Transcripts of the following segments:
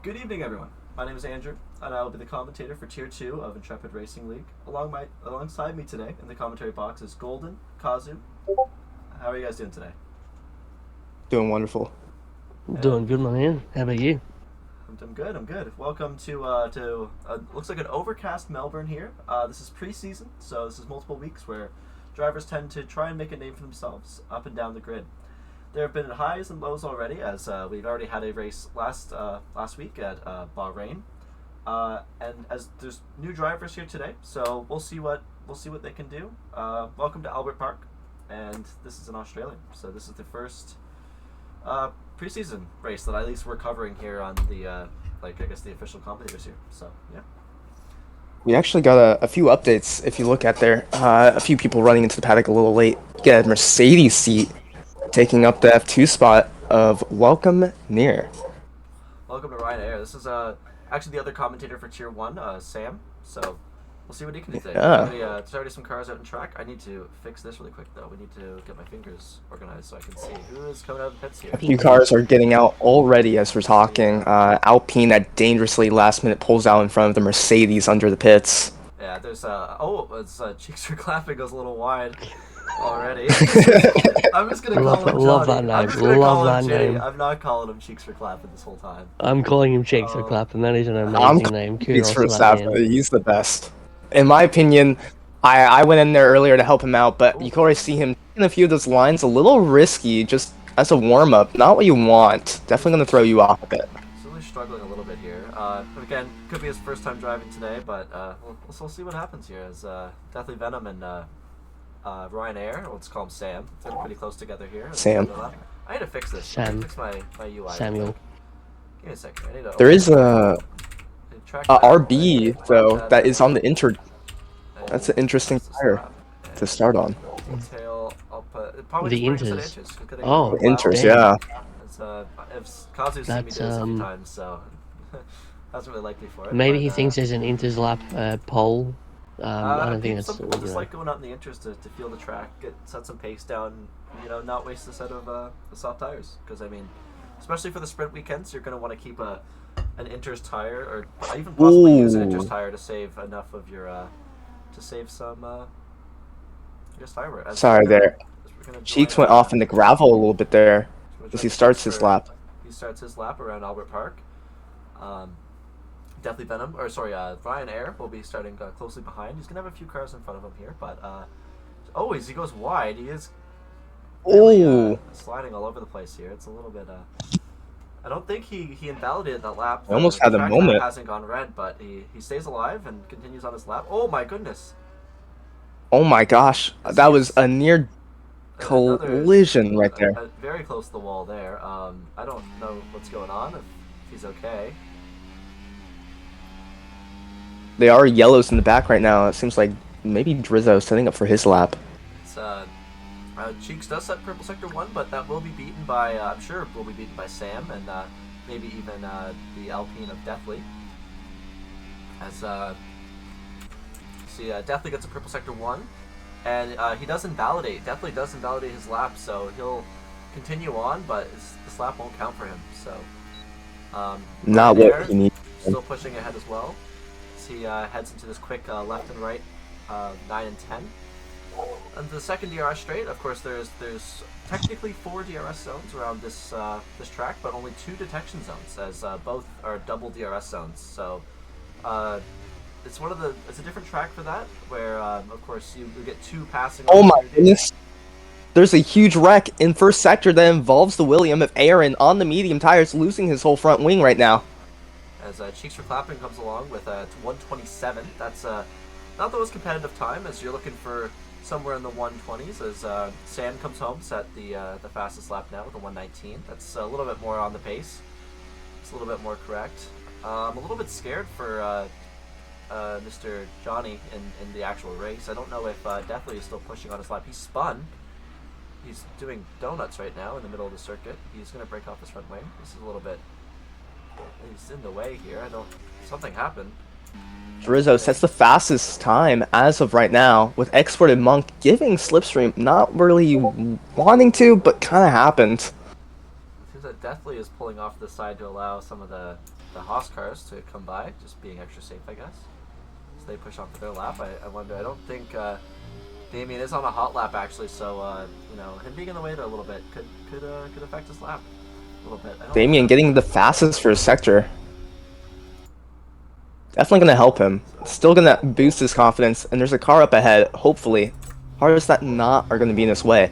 Good evening, everyone. My name is Andrew, and I will be the commentator for Tier 2 of Intrepid Racing League. Alongside me today in the commentary box is GoldenKazu. How are you guys doing today? Doing wonderful. Doing good, my man. How about you? I'm good. I'm good. Welcome to looks like an overcast Melbourne here. This is preseason, so this is multiple weeks where drivers tend to try and make a name for themselves up and down the grid. There have been highs and lows already, as we've already had a race last week at Bahrain, and as there's new drivers here today, so we'll see what they can do. Welcome to Albert Park, and this is in Australia, so this is the first preseason race that at least we're covering here on the the official commentators here. So yeah. We actually got a few updates. If you look at there, a few people running into the paddock a little late. Get a Mercedes seat, taking up the F2 spot of Welcome Near. Welcome to Ryan Air. This is actually the other commentator for Tier 1, Sam. So we'll see what he can do today. Yeah. There's already some cars out in track. I need to fix this really quick, though. We need to get my fingers organized so I can see who is coming out of the pits here. A few cars are getting out already as we're talking. Alpine that dangerously last minute pulls out in front of the Mercedes under the pits. Yeah, there's Cheeks are Clapping goes a little wide already. I'm just gonna call him Johnny. Love that name. I'm just gonna call him Jay. Name. I'm not calling him Cheeks for Clapping this whole time. I'm calling him Cheeks for Clapping. That is an amazing name. He's Kudos to that man. He's the best. In my opinion, I went in there earlier to help him out, but you can already see him in a few of those lines a little risky, just as a warm-up. Not what you want. Definitely going to throw you off a bit. He's really struggling a little bit here. But again, could be his first time driving today, but we'll see what happens here. As Deathly Venom and Ryan Air, let's call him Sam. They're pretty close together here. Sam. I need to fix this. Sam. Fix my UI. Samuel. Give me a second. I need to There is a RB, though, that is on the That's an interesting tire to start on. Tail up, probably The Inters. Oh, Inters, yeah. If Kazu's seen me do this a few times, so that's really likely for it. Maybe but, he thinks there's an Inters lap pole. I don't think that's. Some people just like going out in the Inters to feel the track, set some pace down, not waste a set of the soft tires. Because I mean, especially for the sprint weekends, you're going to want to keep an Inters tire, or even possibly use an Inters tire to save enough of your to save some tire wear. Sorry there. Cheeks went off in the gravel a little bit there as he starts his lap. He starts his lap around Albert Park. Deathly Venom, Ryan Air will be starting closely behind. He's gonna have a few cars in front of him here, but as he goes wide, he is really, sliding all over the place here. It's a little bit. I don't think he invalidated that lap. He almost had a moment. Hasn't gone red, but he stays alive and continues on his lap. Oh my goodness! Oh my gosh, that was a near collision right there. Very close to the wall there. I don't know what's going on, if he's okay. They are yellows in the back right now. It seems like maybe Drizzo is setting up for his lap. It's, Cheeks does set Purple Sector 1, but that will be beaten by, I'm sure will be beaten by Sam and maybe even the Alpine of Deathly. As, Deathly gets a Purple Sector 1, and he does invalidate. Deathly does invalidate his lap, so he'll continue on, but this lap won't count for him, so... Not what he needs. Still pushing ahead as well. He heads into this quick left and right 9 and 10. And the second DRS straight, of course, there's technically 4 DRS zones around this track, but only 2 detection zones, as both are double DRS zones. So it's a different track for that, where of course you get 2 passing. Oh my goodness! There's a huge wreck in first sector that involves the William of Aaron on the medium tires, losing his whole front wing right now. As Cheeks for Clapping comes along with 127. That's not the most competitive time, as you're looking for somewhere in the 120s. As Sam comes home, set the fastest lap now with a 119. That's a little bit more on the pace. It's a little bit more correct. I'm a little bit scared for Mr. Johnny in the actual race. I don't know if Deathly is still pushing on his lap. He's spun. He's doing donuts right now in the middle of the circuit. He's going to break off his front wing. This is a little bit... He's in the way here. Something happened. Drizzo sets the fastest time as of right now, with Exported Monk giving Slipstream not really wanting to, but kind of happened. Seems definitely is pulling off the side to allow some of the Haas cars to come by, just being extra safe, I guess. So they push on for their lap. I wonder. I don't think Damien is on a hot lap actually, so you know, him being in the way there a little bit could affect his lap a little bit. Damien getting the fastest for his sector. Definitely going to help him. Still going to boost his confidence, and there's a car up ahead, hopefully. Cars that not are going to be in his way.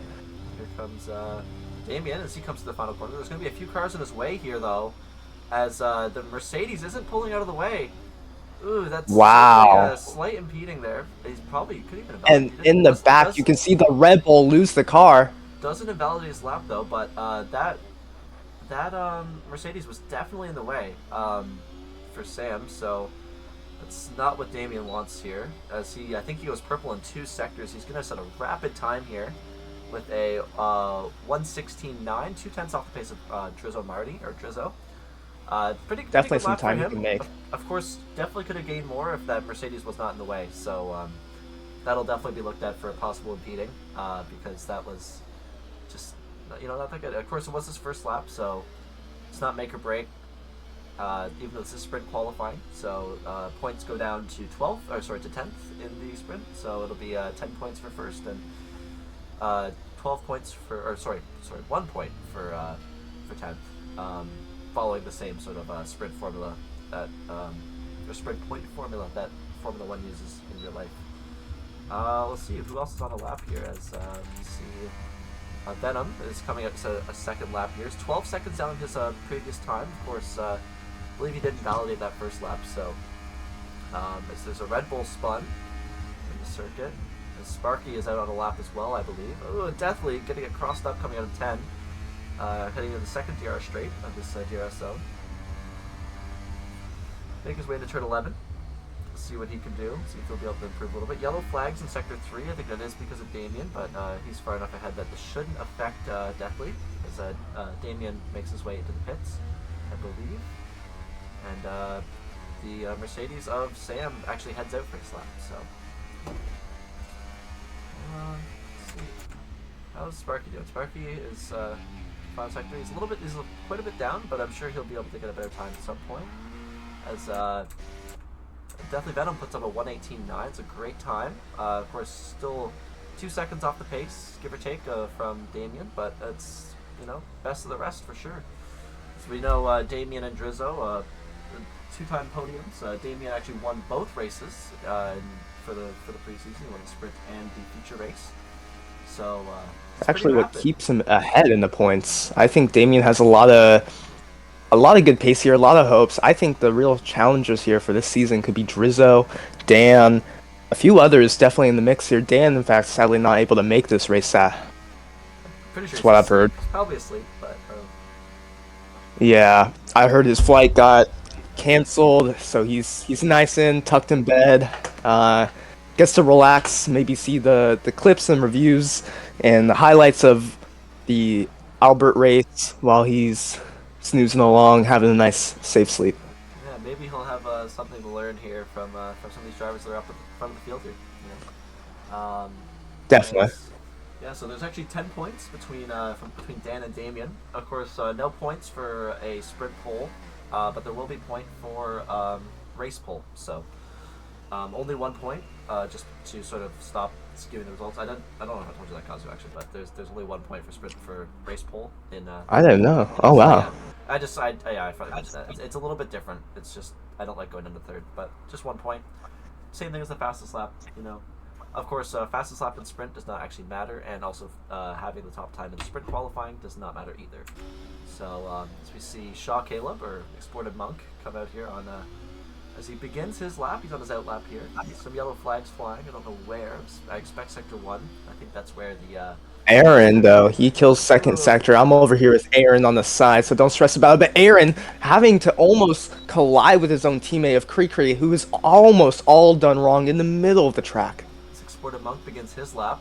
Here comes Damien as he comes to the final corner. There's going to be a few cars in his way here, though, as the Mercedes isn't pulling out of the way. Ooh, that's wow. a slight impeding there. He's probably could even and in the back, you can see the Red Bull lose the car. Doesn't invalidate his lap, though, but that Mercedes was definitely in the way for Sam, so that's not what Damien wants here. As I think he goes purple in 2 sectors. He's going to set a rapid time here with a 1:16.9, 2/10 off the pace of Drizzo Marty, or Drizzo. Pretty definitely good some lap time for you him. can make. Of course, definitely could have gained more if that Mercedes was not in the way. So that'll definitely be looked at for a possible impeding because that was just not that good. Of course, it was his first lap, so it's not make or break. Even though this is sprint qualifying, so points go down to 10th in the sprint. So it'll be 10 points for first and 12 points for, 1 point for 10th. Following the same sort of sprint formula that, or sprint point formula that Formula One uses in real life. Let's see who else is on a lap here. As you see, Venom is coming up to a second lap here. He's 12 seconds down his previous time. Of course, I believe he didn't validate that first lap. So as there's a Red Bull spun in the circuit. And Sparky is out on a lap as well, I believe. Oh, definitely getting it crossed up, coming out of 10. Heading into the second DRS straight of this DRS zone. Make his way to turn 11. See what he can do. See if he'll be able to improve a little bit. Yellow flags in sector 3. I think that is because of Damien, but he's far enough ahead that this shouldn't affect Deathly, as Damien makes his way into the pits, I believe. And the Mercedes of Sam actually heads out for his lap. So let's see. How's Sparky doing? Sparky is 5 sector. He's quite a bit down, but I'm sure he'll be able to get a better time at some point. As Deathly Venom puts up a 1:18.9. It's a great time. Of course, still 2 seconds off the pace, give or take, from Damien, but it's best of the rest for sure. So we know Damien and Drizzo, 2-time podiums. Damien actually won both races for the preseason. He won the sprint and the feature race. So actually what keeps him ahead in the points. I think Damien has a lot of good pace here, a lot of hopes. I think the real challengers here for this season could be Drizzo, Dan, a few others definitely in the mix here. Dan, in fact, sadly not able to make this race. Pretty sure that's what I've heard. Probably asleep, but yeah, I heard his flight got canceled, so he's nice and tucked in bed. Gets to relax, maybe see the clips and reviews and the highlights of the Albert race while he's snoozing along, having a nice, safe sleep. Yeah, maybe he'll have something to learn here from some of these drivers that are up at the front of the field here. Definitely. Yeah, so there's actually 10 points between Dan and Damien. Of course, no points for a sprint pole, but there will be point for race pole. So only 1 point, just to sort of stop skewing the results. I don't know if I told you that, Kazu, actually, but there's only 1 point for race pole in. I didn't know. Oh wow. I finally mentioned that. It's a little bit different. It's just I don't like going into third, but just 1 point. Same thing as the fastest lap. Of course, fastest lap in sprint does not actually matter, and also having the top time in sprint qualifying does not matter either. So as we see Shaw Caleb, or Exported Monk, come out here on as he begins his lap. He's on his out lap here. Some yellow flags flying. I don't know where. I expect sector 1. I think that's where the Aaron, though, he kills second sector. I'm over here with Aaron on the side, so don't stress about it. But Aaron having to almost collide with his own teammate of Kree, who is almost all done wrong in the middle of the track. Exported Monk begins his lap,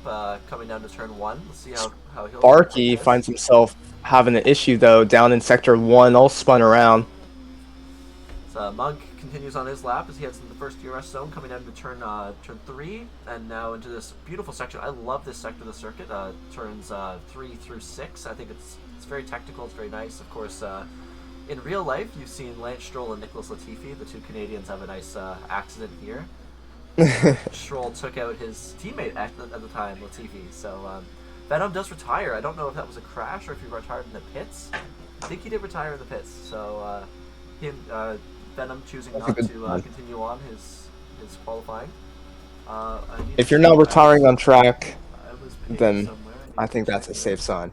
coming down to turn 1. Let's see how he'll. Sparky finds himself having an issue, though, down in sector 1, all spun around. So Monk continues on his lap as he heads into the first DRS zone, coming down to turn 3, and now into this beautiful section. I love this sector of the circuit. Turns 3 through 6. I think it's It's very technical. It's very nice. Of course, in real life, you've seen Lance Stroll and Nicholas Latifi. The two Canadians have a nice accident here. Stroll took out his teammate at the time, Latifi. So Venom does retire. I don't know if that was a crash or if he retired in the pits. I think he did retire in the pits. So Venom choosing not to continue on his qualifying. If you're not retiring on track, then somewhere. I think that's a safe sign.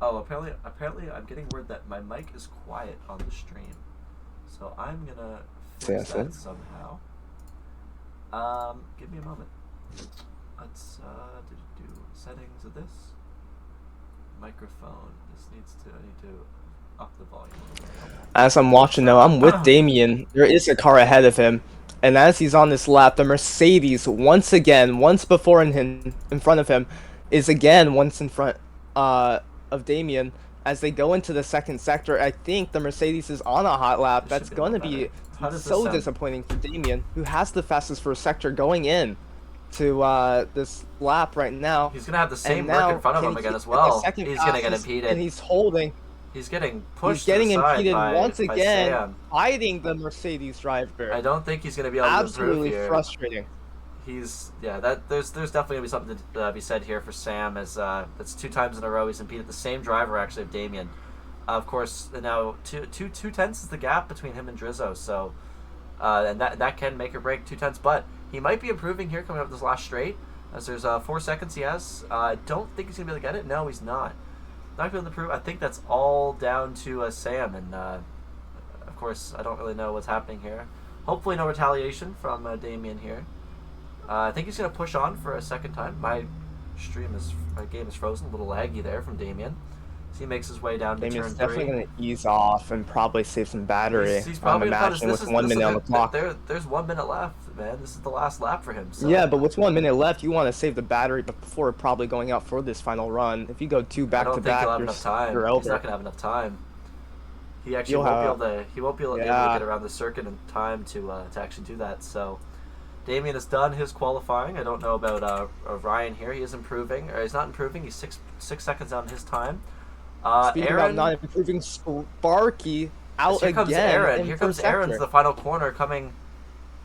Oh, apparently I'm getting word that my mic is quiet on the stream. So I'm gonna fix that somehow. Give me a moment. Let's do settings of this. Microphone. I need to up the volume a little bit. As I'm watching now, I'm with Damien. There is a car ahead of him. And as he's on this lap, the Mercedes once before in front of him, is again once in front of Damien. As they go into the second sector, I think the Mercedes is on a hot lap. That's going to be so disappointing for Damien, who has the fastest first sector going in to this lap right now. He's going to have the same work in front of him again as well. He's going to get impeded. And he's holding. He's getting pushed. He's getting impeded once by again, Sam. Fighting the Mercedes driver. I don't think he's going to be able to improve here. Absolutely frustrating. There's definitely going to be something to be said here for Sam, as that's 2 times in a row he's impeded the same driver, actually, of Damien. Of course, now two tenths is the gap between him and Drizzo, so and that can make or break 2 tenths, but he might be improving here coming up this last straight, as there's 4 seconds he has. I don't think he's going to be able to get it. No, he's not. Not going to be able to improve. I think that's all down to Sam, and of course, I don't really know what's happening here. Hopefully no retaliation from Damien here. I think he's going to push on for a second time. My game is frozen, a little laggy there from Damien. So he makes his way down to turn 3. Damien's definitely going to ease off and probably save some battery. He's probably going to with 1 minute on the clock. There's 1 minute left, man. This is the last lap for him. So. Yeah, but with 1 minute left, you want to save the battery before probably going out for this final run. If you go 2 back-to-back, you're over. He's not going to have enough time. He actually won't be able to get around the circuit in time to actually do that. So Damien has done his qualifying. I don't know about Ryan here. He is improving, or he's not improving. He's six seconds on his time. Speaking Aaron, about not improving, Sparky out here comes again. Aaron. Here comes Aaron to the final corner, coming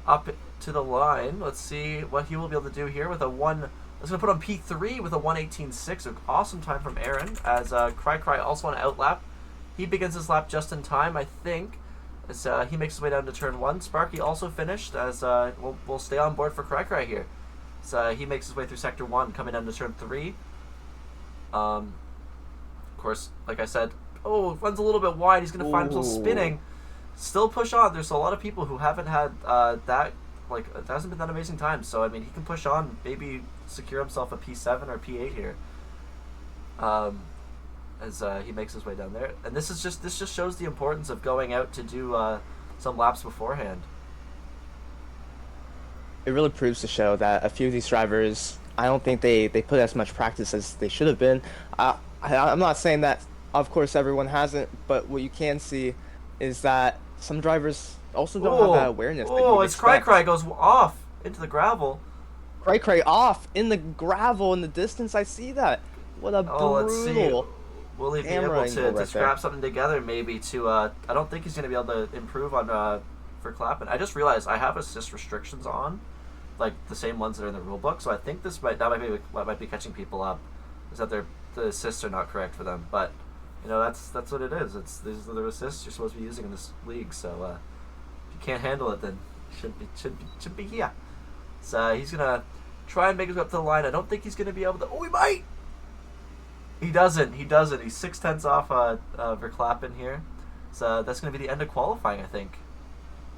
up to the line. Let's see what he will be able to do here with a 1. Let's going to put on P3 with a 1:18.6. An awesome time from Aaron, as Cry also on an outlap. He begins his lap just in time, I think, as he makes his way down to turn 1. Sparky also finished, as we'll stay on board for Cry here. So he makes his way through sector 1, coming down to turn 3. Of course, like I said, runs a little bit wide. He's going to find himself spinning. Still push on. There's a lot of people who haven't had it hasn't been that amazing time. So, I mean, he can push on, maybe secure himself a P7 or P8 here. As he makes his way down there. And this just shows the importance of going out to do some laps beforehand. It really proves to show that a few of these drivers, I don't think they put as much practice as they should have been. I'm not saying that, of course, everyone hasn't, but what you can see is that some drivers also don't have that awareness. It's Cry goes off into the gravel. Cray off in the gravel in the distance. I see that. What a brutal. Let's see. Will he be able to scrap something together, maybe to? I don't think he's going to be able to improve on for Clappin. I just realized I have assist restrictions on, like the same ones that are in the rule book. So I think that might be what might be catching people up, is that the assists are not correct for them. But that's what it is. These are the assists you're supposed to be using in this league. So if you can't handle it, then you should be here. So he's gonna try and make his way up to the line. I don't think he's gonna be able to. Oh, he might. He doesn't. He's 6 tenths off Verklappen here. So that's going to be the end of qualifying, I think.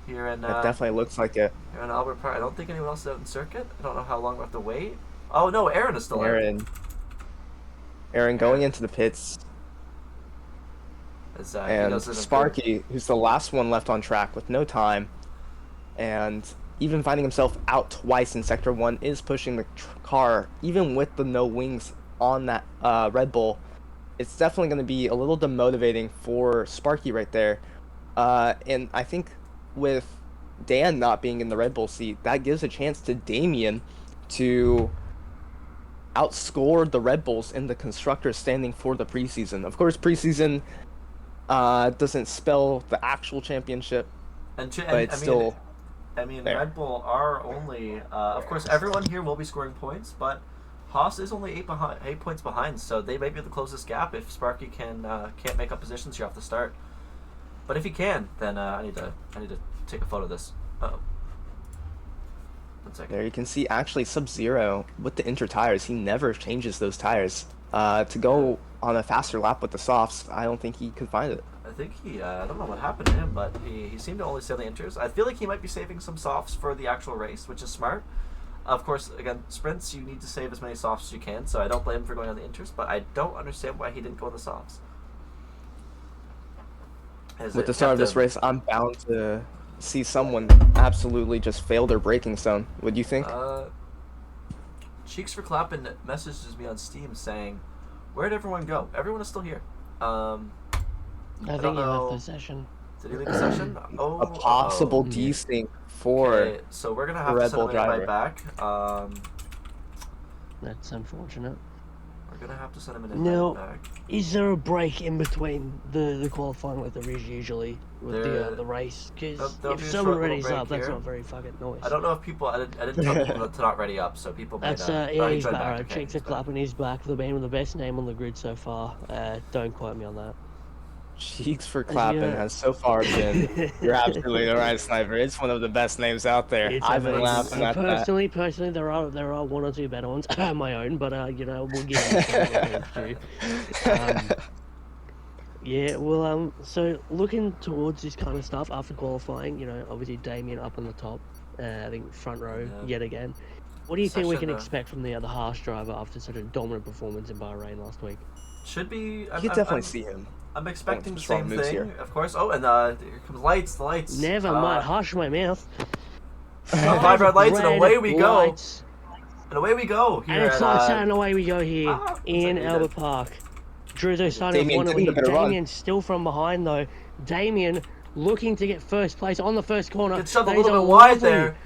Here in it definitely looks like it. Here in Albert Park. I don't think anyone else is out in circuit. I don't know how long we have to wait. Oh no, Aaron is still out. Aaron going into the pits. And Sparky, who's the last one left on track with no time, and even finding himself out twice in Sector 1, is pushing the car, even with the no wings on that Red Bull. It's definitely going to be a little demotivating for Sparky right there. And I think with Dan not being in the Red Bull seat, that gives a chance to Damien to outscored the Red Bulls in the constructors standing for the preseason. Of course, preseason doesn't spell the actual championship, but it's still. I mean, There. Red Bull are only, of course, everyone here will be scoring points, but Haas is only 8 points behind, so they might be the closest gap if Sparky can't make up positions here off the start. But if he can, then I need to take a photo of this. Uh-oh. 1 second. There you can see actually Sub-Zero with the Inter tires. He never changes those tires. To go on a faster lap with the softs, I don't think he could find it. I think I don't know what happened to him, but he seemed to only sell the inters. I feel like he might be saving some softs for the actual race, which is smart. Of course, again, sprints, you need to save as many softs as you can, so I don't blame him for going on the inters, but I don't understand why he didn't go on the softs. With the start of this race, I'm bound to see someone absolutely just fail their braking zone. What do you think? Cheeks for Clappin messages me on Steam saying, "Where'd everyone go? Everyone is still here." I think don't he know. left the session. Did he leave the session? Oh, A possible desync for Okay, so we're gonna have to Red send him Bull an invite driver. back. That's unfortunate. We're gonna have to send him an invite Now, back. is there a break in between the qualifying like there is usually with There- the race? Because there'll be if a someone short little readies break up, that's here. not very fucking nice. I don't know if people. I didn't tell people to not ready up, so people might. That's oh, yeah, he he's joined back. Okay, Cheeks are he's back. clapping. He's back. The man with the best name on the grid so far. Don't quote me on that. Cheeks for Clappin Yeah. has so far been. You're absolutely right, Sniper. It's one of the best names out there. It's I've been amazing. laughing at that. Personally, there are one or two better ones, my own, but we'll give them a due. Yeah, well, so looking towards this kind of stuff after qualifying, obviously Damien up on the top, I think front row Yeah. yet again. What do you think we can Session, expect from the other Haas driver after such a dominant performance in Bahrain last week? Should be. You could definitely see him. I'm expecting the strong same moves thing, here. of course. Oh, and here comes the lights. Never mind, hush my mouth. 5 red lights, and away we go. Lights. And away we go here. And it's at, like saying away we go here in like Albert Park. Drizzo starting Damien off taking a one better run. Damien still from behind though. Damien looking to get first place on the first corner. Gets shoved a That is little bit wide lovely- there.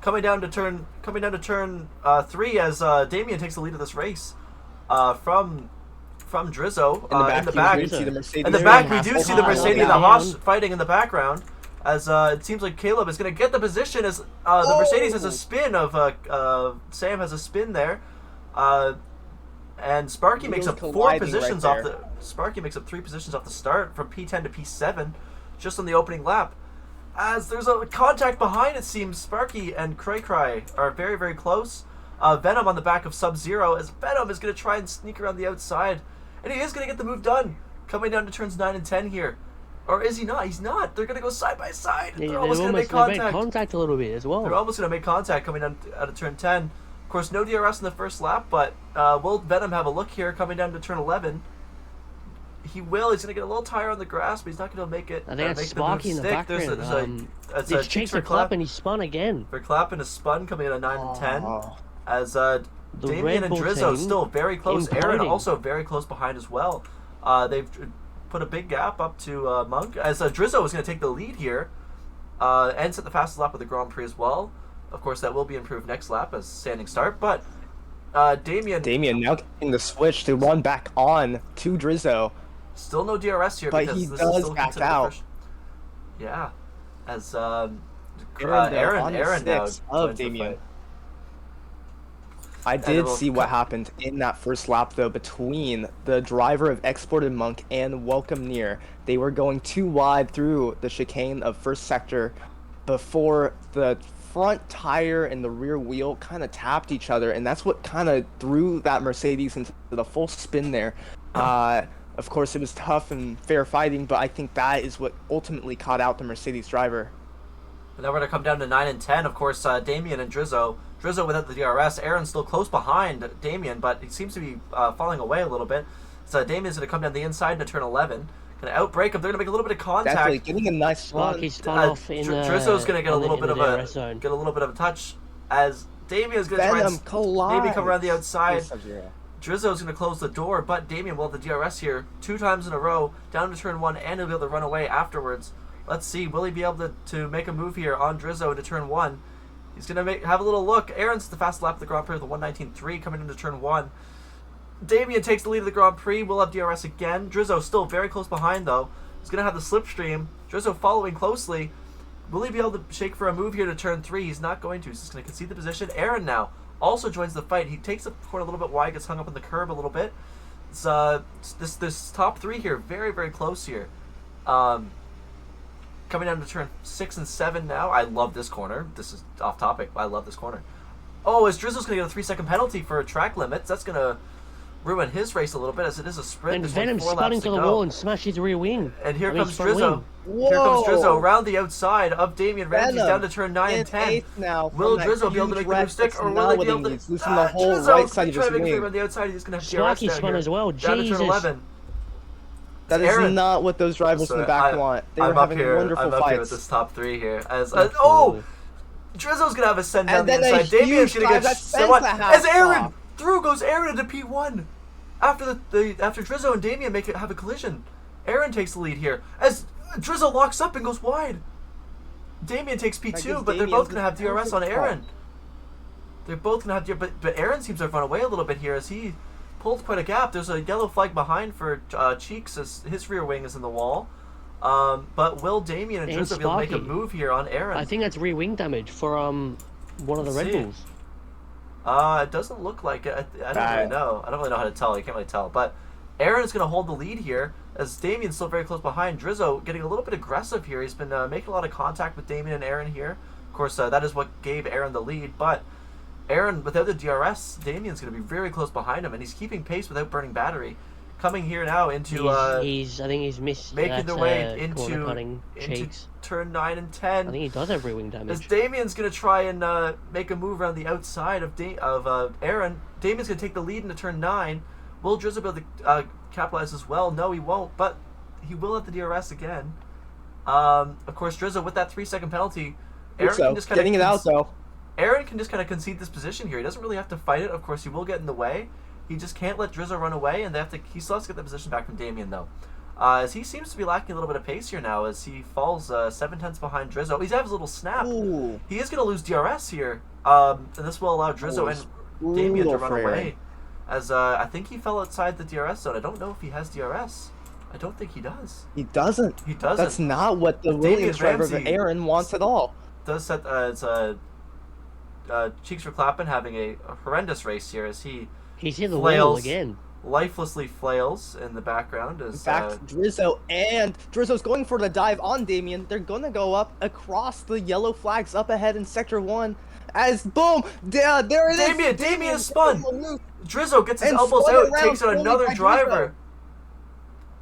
Coming down to turn 3 as Damien takes the lead of this race. From Drizzo in the back. you can see the Mercedes. In the There back, is we a do half see the mile Mercedes and the down. Haas fighting in the background. As it seems like Caleb is going to get the position as the Mercedes has a spin of Sam has a spin there, and Sparky makes up 4 colliding positions right off the. Sparky makes up 3 positions off the start from P10 to P7, just on the opening lap. As there's a contact behind, it seems Sparky and Cray Cray are very, very close. Venom on the back of Sub-Zero, as Venom is going to try and sneak around the outside. And he is going to get the move done, coming down to turns 9 and 10 here. Or is he not? He's not. They're going to go side by side. Yeah, They're almost going to make contact. made contact a little bit as well. They're almost going to make contact coming down out of turn 10. Of course, no DRS in the first lap, but will Venom have a look here coming down to turn 11? He will. He's going to get a little tire on the grass, but he's not going to make it. I think that's Sparky in the background. It's Cheeks for clapping. He spun again. For Clappin is spun coming in at 9 and 10. As The Damien Red and Bull Drizzo team still very close. Aaron imploding. also very close behind as well. They've put a big gap up to Monk. As Drizzo is going to take the lead here. And set the fastest lap of the Grand Prix as well. Of course, that will be improved next lap as standing start. But Damien now getting the switch to run back on to Drizzo. still no DRS here. But because he this does is still back considered the out. first- Yeah. As Aaron now now six joins of the Damien. fight. I And did it will see what happened in that first lap, though, between the driver of Exported Monk and Welcome Near. They were going too wide through the chicane of first sector before the front tire and the rear wheel kind of tapped each other, and that's what kind of threw that Mercedes into the full spin there. Of course, it was tough and fair fighting, but I think that is what ultimately caught out the Mercedes driver. And then we're going to come down to 9 and 10. Of course, Damien and Drizzo. Drizzo without the DRS. Aaron's still close behind Damien, but he seems to be falling away a little bit. So Damien's going to come down the inside into turn 11. Going to outbrake him. They're going to make a little bit of contact. Definitely getting a nice Sparky run. spun off in Drizzo's going to get a little bit of a zone. get a little bit of a touch as Damien's going to try Venom and collides. maybe come around the outside. Sub-Zero. Drizzo's going to close the door, but Damien will have the DRS here 2 times in a row, down to turn 1, and he'll be able to run away afterwards. Let's see, will he be able to make a move here on Drizzo into turn 1? He's going to have a little look. Aaron's the fastest lap of the Grand Prix with a 1:19.3 coming into turn 1. Damien takes the lead of the Grand Prix. We'll have DRS again. Drizzo still very close behind, though. He's going to have the slipstream. Drizzo following closely. Will he be able to shake for a move here to turn 3? He's not going to. He's just going to concede the position. Aaron now also joins the fight. He takes the corner a little bit wide, gets hung up on the curb a little bit. It's, this top 3 here, very, very close here. Coming down to turn 6 and 7 now. I love this corner. This is off topic, but I love this corner. Oh, as Drizzle's going to get a 3-second penalty for track limits. That's going to ruin his race a little bit, as it is a sprint. And Venom's spun into the wall and smashed his rear wing. And here comes Drizzo. Here comes Drizzo around the outside of Damian Ramsey down to turn 9 and 10. Will Drizzo be able to make the move stick, or will he be able to... He's losing the whole right side of his wing. On the outside, he's going to have Sparky DRS spun as well. down to turn 11. That is not what those drivers in the back want. They were having wonderful fights. I'm up here with this top 3 here. Oh! Drizzo's going to have a send down the inside. Damian's going to get somewhat... As Aaron! Through goes Aaron into P1. After Drizzo and Damian have a collision. Aaron takes the lead here. As Drizzo locks up and goes wide. Damian takes P2, but they're both going to have DRS on Aaron. They're both going to have DRS, but Aaron seems to have run away a little bit here as he pulled quite a gap. There's a yellow flag behind for Cheeks as his rear wing is in the wall. But will Damian and Drizzo be able to make a move here on Aaron? I think that's rear wing damage for one of the Red Bulls. It doesn't look like it. I don't really know. I don't really know how to tell. You can't really tell. But Aaron is going to hold the lead here as Damian's still very close behind. Drizzo getting a little bit aggressive here. He's been making a lot of contact with Damian and Aaron here. Of course, that is what gave Aaron the lead. But Aaron, without the DRS, Damian's going to be very close behind him, and he's keeping pace without burning battery. Coming here now into I think he's missed making their way into turn 9 and 10. I think he does have rear wing damage. As Damian's going to try and make a move around the outside of Aaron. Damian's going to take the lead into turn 9. Will Drizzo be able to capitalize as well? No, he won't, but he will have the DRS again. Of course, Drizzo with that 3-second penalty. Aaron can just getting it out though. Aaron can just kind of concede this position here. He doesn't really have to fight it. Of course, he will get in the way. He just can't let Drizzo run away, and he still has to get the position back from Damian, though. As he seems to be lacking a little bit of pace here now, as he falls 7/10 behind Drizzo. He's having a little snap. Ooh. He is going to lose DRS here, and this will allow Drizzo and Damian to run away. As I think he fell outside the DRS zone. I don't know if he has DRS. I don't think he does. He doesn't. He doesn't. That's not what the Williams driver of Aaron wants at all. Does set Cheeks for Clappin having a horrendous race here as he's hit the wall again. Lifelessly flails in the background. As, back to Drizzo, and Drizzo's going for the dive on Damian. They're going to go up across the yellow flags up ahead in Sector 1. As, boom, there it is. Damian is spun. Drizzo gets his elbows out, takes out another driver.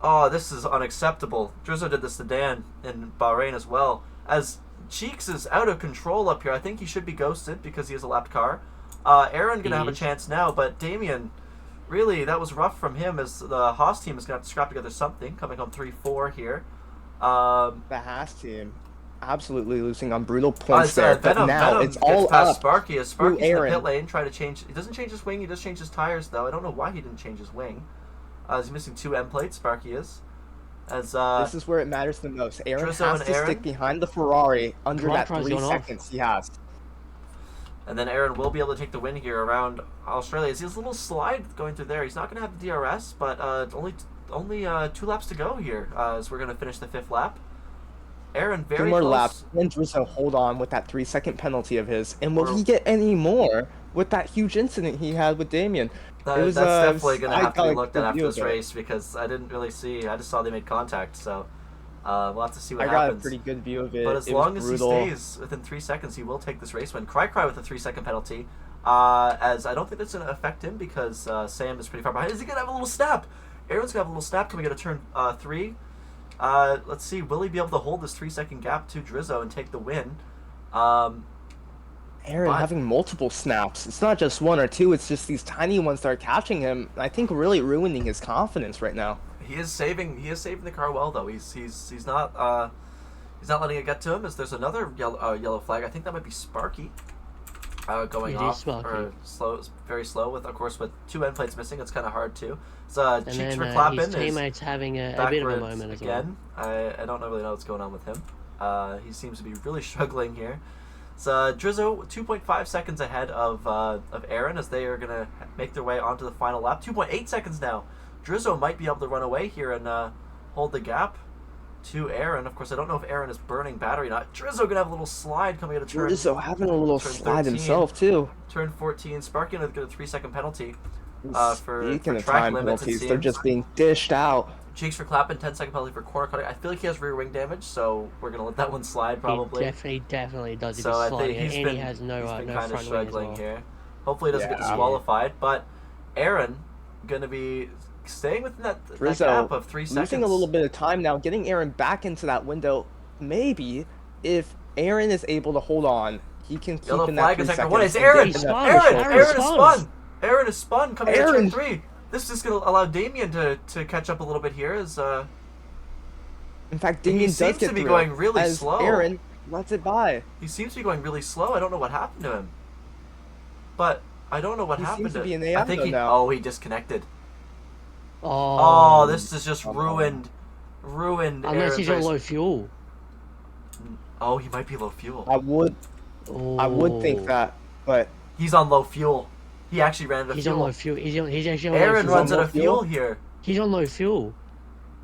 Oh, this is unacceptable. Drizzo did this to Dan in Bahrain as well. As Cheeks is out of control up here. I think he should be ghosted because he has a lapped car. Aaron going to have a chance now, but Damian, really, that was rough from him as the Haas team is going to have to scrap together something, coming on 3-4 here. The Haas team absolutely losing on brutal points there, Venom, but now Venom it's all past up Sparky. As Sparky's in the Aaron. pit lane, try to change. He doesn't change his wing, he does change his tires, though. I don't know why he didn't change his wing. He's missing 2 end plates, Sparky is. As this is where it matters the most. Aaron Drizzo has to stick behind the Ferrari under that 3 seconds he has. And then Aaron will be able to take the win here around Australia. He has a little slide going through there. He's not going to have the DRS, but only 2 laps to go here as we're going to finish the 5th lap. Aaron very 2 more close. laps. And Drizzo hold on with that 3-second penalty of his. And will he get any more with that huge incident he had with Damian? That's definitely going to have to be looked at after this race because I didn't really see. I just saw they made contact, so we'll have to see what happens. I got a pretty good view of it. But as long as he stays within 3 seconds, he will take this race win. Cry with a 3-second penalty, as I don't think that's going to affect him because Sam is pretty far behind. Is he going to have a little snap? Aaron's going to have a little snap coming out of turn 3. Let's see, will he be able to hold this 3-second gap to Drizzo and take the win? Aaron having multiple snaps. It's not just 1 or 2, it's just these tiny ones that are catching him. I think really ruining his confidence right now. He is saving the car well though. He's not letting it get to him as there's another yellow flag. I think that might be Sparky going off or slow, very slow with, of course, with 2 end plates missing. It's kind of hard too. So Cheeks for Clappin. His teammates having a bit of a moment as again. Well. I don't really know what's going on with him. He seems to be really struggling here. It's Drizzo 2.5 seconds ahead of Aaron as they are going to make their way onto the final lap. 2.8 seconds now. Drizzo might be able to run away here and hold the gap to Aaron. Of course, I don't know if Aaron is burning battery or not. Drizzo going to have a little slide coming out of turn. Drizzo having a little slide 13. himself, too. Turn 14. Sparky going to get a 3-second penalty for Speaking of track time limits. penalties, they're just being dished out. Cheeks for clapping, 10-second penalty for corner cutting. I feel like he has rear wing damage, so we're gonna let that one slide probably. He definitely does. So I think he's been he has no kind front of struggling wing as well. here. Hopefully he doesn't get disqualified. But Aaron gonna be staying within that gap of 3 seconds. Losing a little bit of time now, getting Aaron back into that window. Maybe if Aaron is able to hold on, he can keep in that 3 seconds. It's Aaron. Aaron is spun. Aaron is spun coming into turn 3. This is going to allow Damien to catch up a little bit here. In fact, Damien seems to be going really slow. Aaron lets it by. He seems to be going really slow. I don't know what happened to him. But I don't know what happened seems to be in him. I think he disconnected. Oh, this is just ruined. Unless Aaron's he's on race. low fuel. Oh, he might be low fuel. I would think that, but he's on low fuel. He actually ran out of he's fuel. On low fuel. He's actually on Aaron low fuel. runs out of fuel here. He's on low fuel.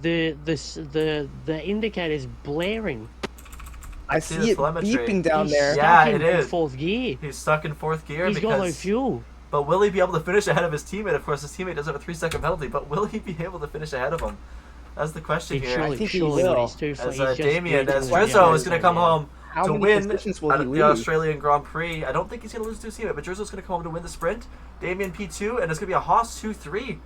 The indicator's blaring. I see it beeping down there. Yeah, it is. Fourth gear. He's stuck in fourth gear He's got low fuel. But will he be able to finish ahead of his teammate? Of course, his teammate does have a 3-second penalty, but will he be able to finish ahead of him? That's the question here. I think he will. As Drizzo is going to come home to win the Australian Grand Prix. I don't think he's going to lose to his teammate, but Drizzo's going to come home to win the sprint. Damien P2, and it's going to be a Haas 2-3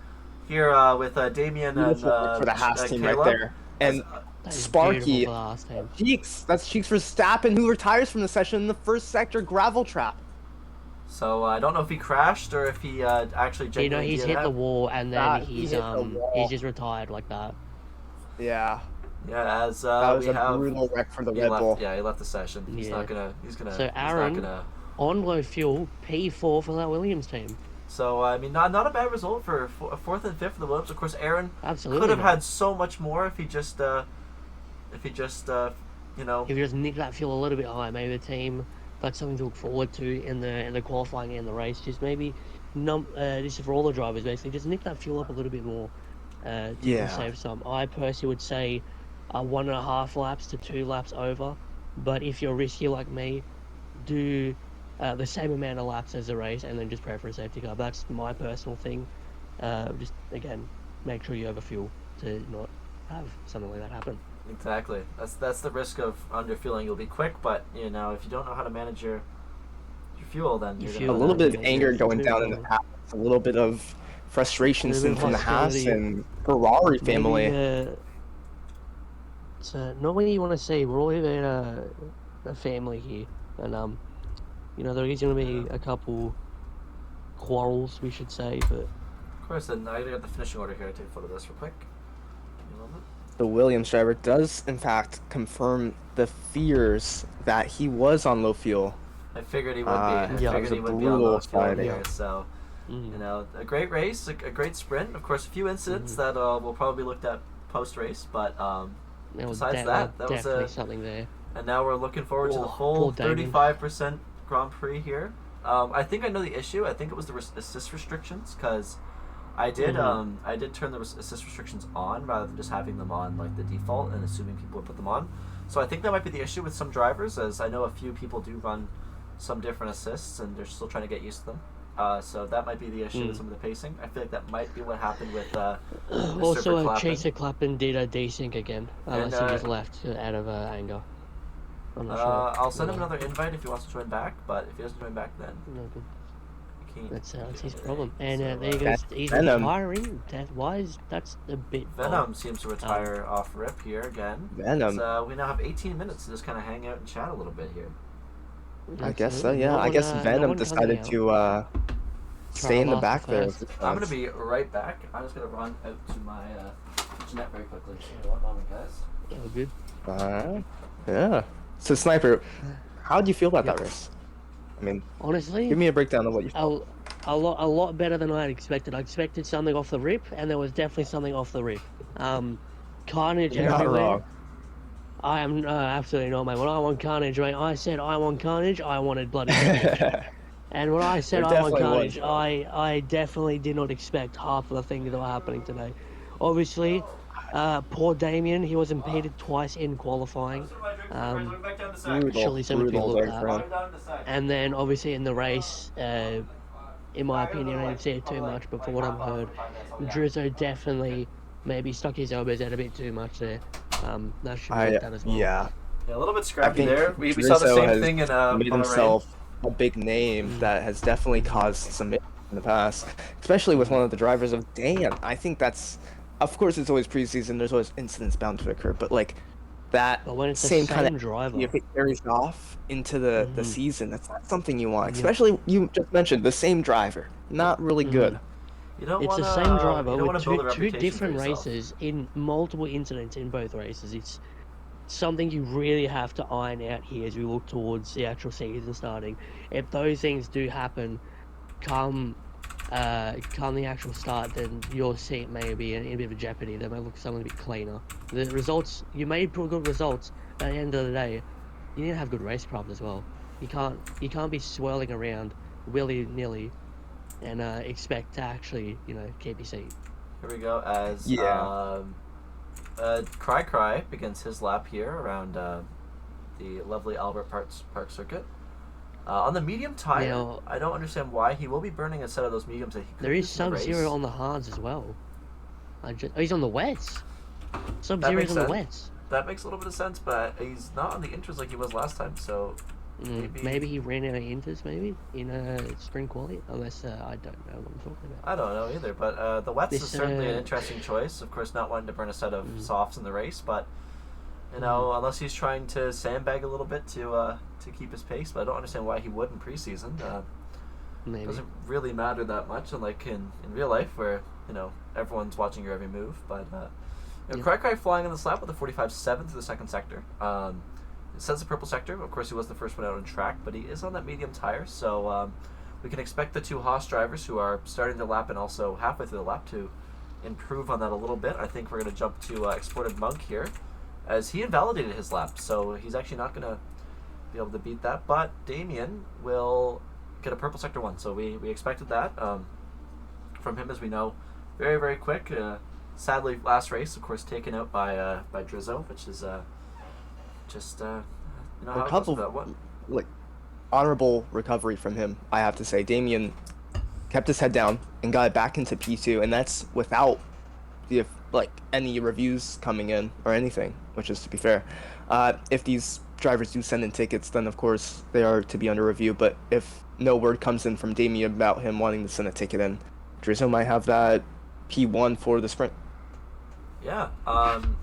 here with Damien and for the Haas team Caleb. right there. And Sparky, Cheeks, that's Cheeks for Stappen, who retires from the session in the first sector gravel trap. So I don't know if he crashed or if he actually genuinely he's hit the wall and then he's just retired like that. Yeah. Yeah, as that was a brutal wreck for the Red Bull. Yeah, he left the session. He's gonna. So Aaron, on low fuel, P4 for that Williams team. So I mean, not a bad result for fourth and fifth for the Williams. Of course, Aaron could have had so much more if he just If he just nicked that fuel a little bit higher, maybe the team that's something to look forward to in the qualifying and the race. Just maybe this is for all the drivers basically. Just nick that fuel up a little bit more. To save some. I personally would say 1.5 laps to 2 laps over, but if you're risky like me, do the same amount of laps as the race and then just pray for a safety car. That's my personal thing. Just again, make sure you overfuel to not have something like that happen. Exactly. That's the risk of underfueling. You'll be quick, but if you don't know how to manage your fuel, then a little bit of anger going down in the past. A little bit of frustration seen from the Haas and Ferrari family. So normally you want to say we're all in a family here, and there is going to be a couple quarrels, we should say, but of course. Then I got the finishing order here. I take a photo of this real quick. The Williams driver does in fact confirm the fears that he was on low fuel. I figured he would be. I figured he would be on low fuel here. So. A great race, a great sprint. Of course, a few incidents that will probably be looked at post-race, but besides that was something there. And now we're looking forward to the full 35% Grand Prix here. I think I know the issue. I think it was the assist restrictions, because I did turn the assist restrictions on rather than just having them on like the default and assuming people would put them on. So I think that might be the issue with some drivers, as I know a few people do run some different assists and they're still trying to get used to them. So that might be the issue with some of the pacing. I feel like that might be what happened with Mr. Also, Chaser Clappin did a desync again, unless he just left out of anger. I'm not sure. I'll send him another invite if he wants to join back, but if he doesn't join back, then no good. That's his right. problem. And so, there he goes. He's retiring. That's a bit. Venom seems to retire off rip here again. Venom. So we now have 18 minutes to just kind of hang out and chat a little bit here. I guess so, yeah. I guess Venom decided to stay in the back there. I'm going to be right back. I'm just going to run out to my Jeanette very quickly. One moment, guys. Oh, good. Yeah. So, Sniper, how do you feel about that race? I mean, honestly, give me a breakdown of what you felt. A lot better than I had expected. I expected something off the rip, and there was definitely something off the rip. Carnage everywhere. I am absolutely not, mate. When I want carnage, mate, I said I want carnage. I wanted bloody carnage. And when I said There I want definitely was, carnage, though. I definitely did not expect half of the things that were happening today. Obviously, poor Damien, he was impeded twice in qualifying. Brutal, Surely something to be brutal looked day at. for him. And then obviously in the race, in my opinion, I didn't see it too much, but for what I've heard, Drizzo definitely maybe stuck his elbows out a bit too much there. That should be looked at as well. Yeah, Yeah, a little bit I scrappy think there. We saw the Drizzo same has thing in made Bahrain. himself a big name that has definitely caused some issues in the past, especially with one of the drivers of Dan. I think that's, of course, it's always preseason. There's always incidents bound to occur, but like that But when it's the same kind of same driver, if it carries off into the mm-hmm. season, that's not something you want. Yep. Especially you just mentioned the same driver, not really good. You don't It's want the same to driver you don't with want to build a two reputation for different yourself. races in multiple incidents in both races. It's something you really have to iron out here as we look towards the actual season starting. If those things do happen, come the actual start, then your seat may be in a bit of jeopardy. They may look something a bit cleaner. The results, you may put good results, but at the end of the day, you need to have good racecraft as well. You can't be swirling around willy nilly and expect to actually keep your seat. Here we go as Yeah. Cry begins his lap here around the lovely Albert Park circuit. On the medium tire, Now, I don't understand why he will be burning a set of those mediums that he could there is use in the race. Sub-Zero on the hards as well. Oh, he's on the wets. That Sub-Zero's makes on the sense. wets. That makes a little bit of sense, but he's not on the intros like he was last time, so Maybe he ran out of inters, maybe in spring quality. Unless I don't know what I'm talking about. I don't know either. But the wets is This, certainly an interesting choice. Of course, not wanting to burn a set of softs in the race, but you know, unless he's trying to sandbag a little bit to keep his pace. But I don't understand why he would in preseason. Maybe. Doesn't really matter that much, unlike in real life where everyone's watching your every move. But Cry flying in this lap with a 45.7 through the second sector. It says the purple sector. Of course, he was the first one out on track, but he is on that medium tire, so we can expect the two Haas drivers who are starting the lap and also halfway through the lap to improve on that a little bit. I think we're going to jump to Exported Monk here, as he invalidated his lap, so he's actually not going to be able to beat that. But Damien will get a purple sector 1, so we expected that from him, as we know, very, very quick. Sadly, last race, of course, taken out by Drizzo, which is just how A it couple goes with that one. like honorable recovery from him, I have to say. Damien kept his head down and got it back into P2, and that's without the any reviews coming in or anything, which is, to be fair. If these drivers do send in tickets, then of course they are to be under review, but if no word comes in from Damien about him wanting to send a ticket in, Drizzo might have that P1 for the sprint. Yeah,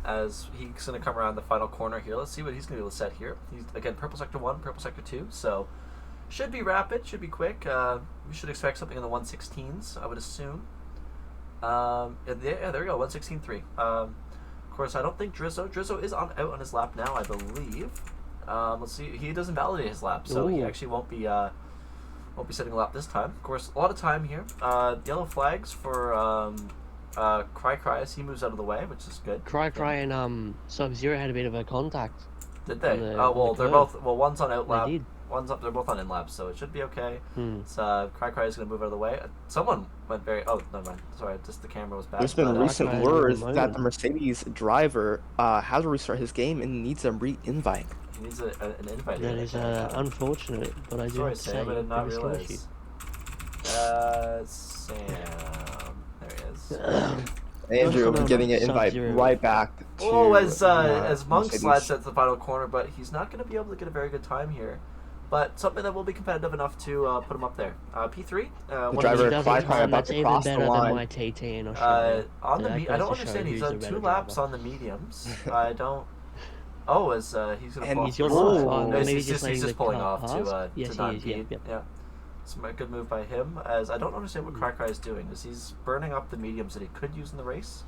as he's going to come around the final corner here. Let's see what he's going to be able to set here. He's, again, purple sector 1, purple sector 2, so should be rapid, should be quick. We should expect something in the 116s, I would assume. Yeah, there we go, 116.3. Of course, I don't think Drizzo is out on his lap now, I believe. Let's see, he doesn't validate his lap, so he actually won't be setting a lap this time. Of course, a lot of time here. Yellow flags for Cry as he moves out of the way, which is good. Cry and Sub-Zero had a bit of a contact. Did they? They're both. Well, one's on out lap. One's up. They're both on in laps, so it should be okay. So Cry is going to move out of the way. Someone went very. Oh, never mind. Sorry, just the camera was bad. There's been recent Cry word that the Mercedes driver has to restart his game and needs a re-invite. He needs an invite. That is unfortunate, but I do Sorry, have to say, Sam, I did not there is still issue. realize. Sam, there he is. Andrew getting an invite right back to as Monk Mercedes. slides at the final corner, but he's not going to be able to get a very good time here. But something that will be competitive enough to put him up there. P3. The driver about to cross the line. My TT in I Australia. don't understand. He's done 2 laps on the mediums. I don't. Oh, as he's going to And fall. he's gonna He's just pulling off to yes, not he is, impede. yep. Yeah. It's a good move by him, as I don't understand what Cry is doing. Is he's burning up the mediums that he could use in the race?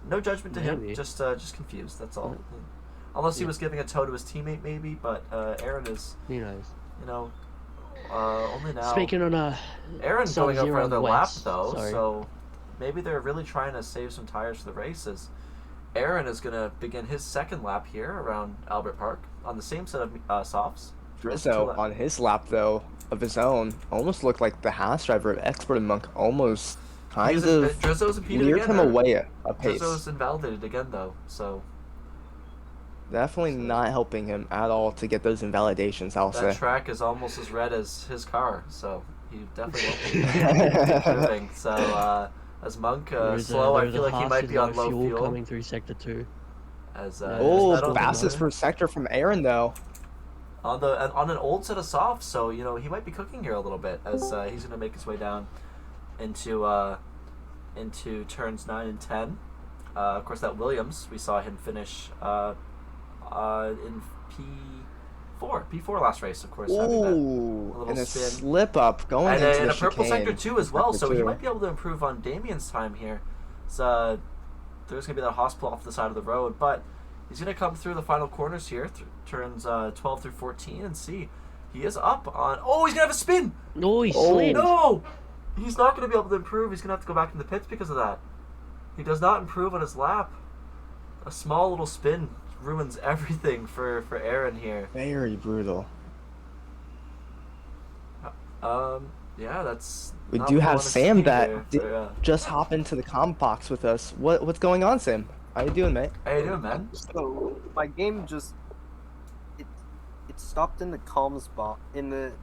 No judgment to him, just confused, that's all. Unless he was giving a toe to his teammate, maybe, but Aaron is, Who knows? Only now. Speaking on Aaron's going up for another lap, though, sorry. so maybe they're really trying to save some tires for the races. Aaron is going to begin his second lap here around Albert Park on the same set of softs. Rizzo on his lap, though, of his own, almost looked like the Haas driver of Expert and Monk almost kind of Drizzo's impeded veered again, him away a pace. Drizzo's invalidated again, though, so... Definitely not helping him at all to get those invalidations, I'll say. That track is almost as red as his car, so he definitely won't be improving. So, as Monk slow, I feel like he might be on low fuel. Coming through sector 2. As fastest first sector from Aaron, though. On an old set of softs, so he might be cooking here a little bit as he's gonna make his way down into turns 9 and 10. Of course, that Williams, we saw him finish in P4 last race, of course. Having that little and a spin. slip up going into and the a purple chicane. sector 2 as well, so he might be able to improve on Damien's time here. So there's gonna be that hospital off the side of the road, but he's gonna come through the final corners here, turns 12 through 14, and see he is up on. Oh, he's gonna have a spin. No, he slid. No, he's not gonna be able to improve. He's gonna have to go back in the pits because of that. He does not improve on his lap. A small little spin ruins everything for Aaron here. Very brutal. Yeah, that's. We not do what I have wanna Sam see that here, did but, just hop into the comm box with us. What's going on, Sam? How you doing, mate? How you doing, man? So my game just it stopped in the comms box it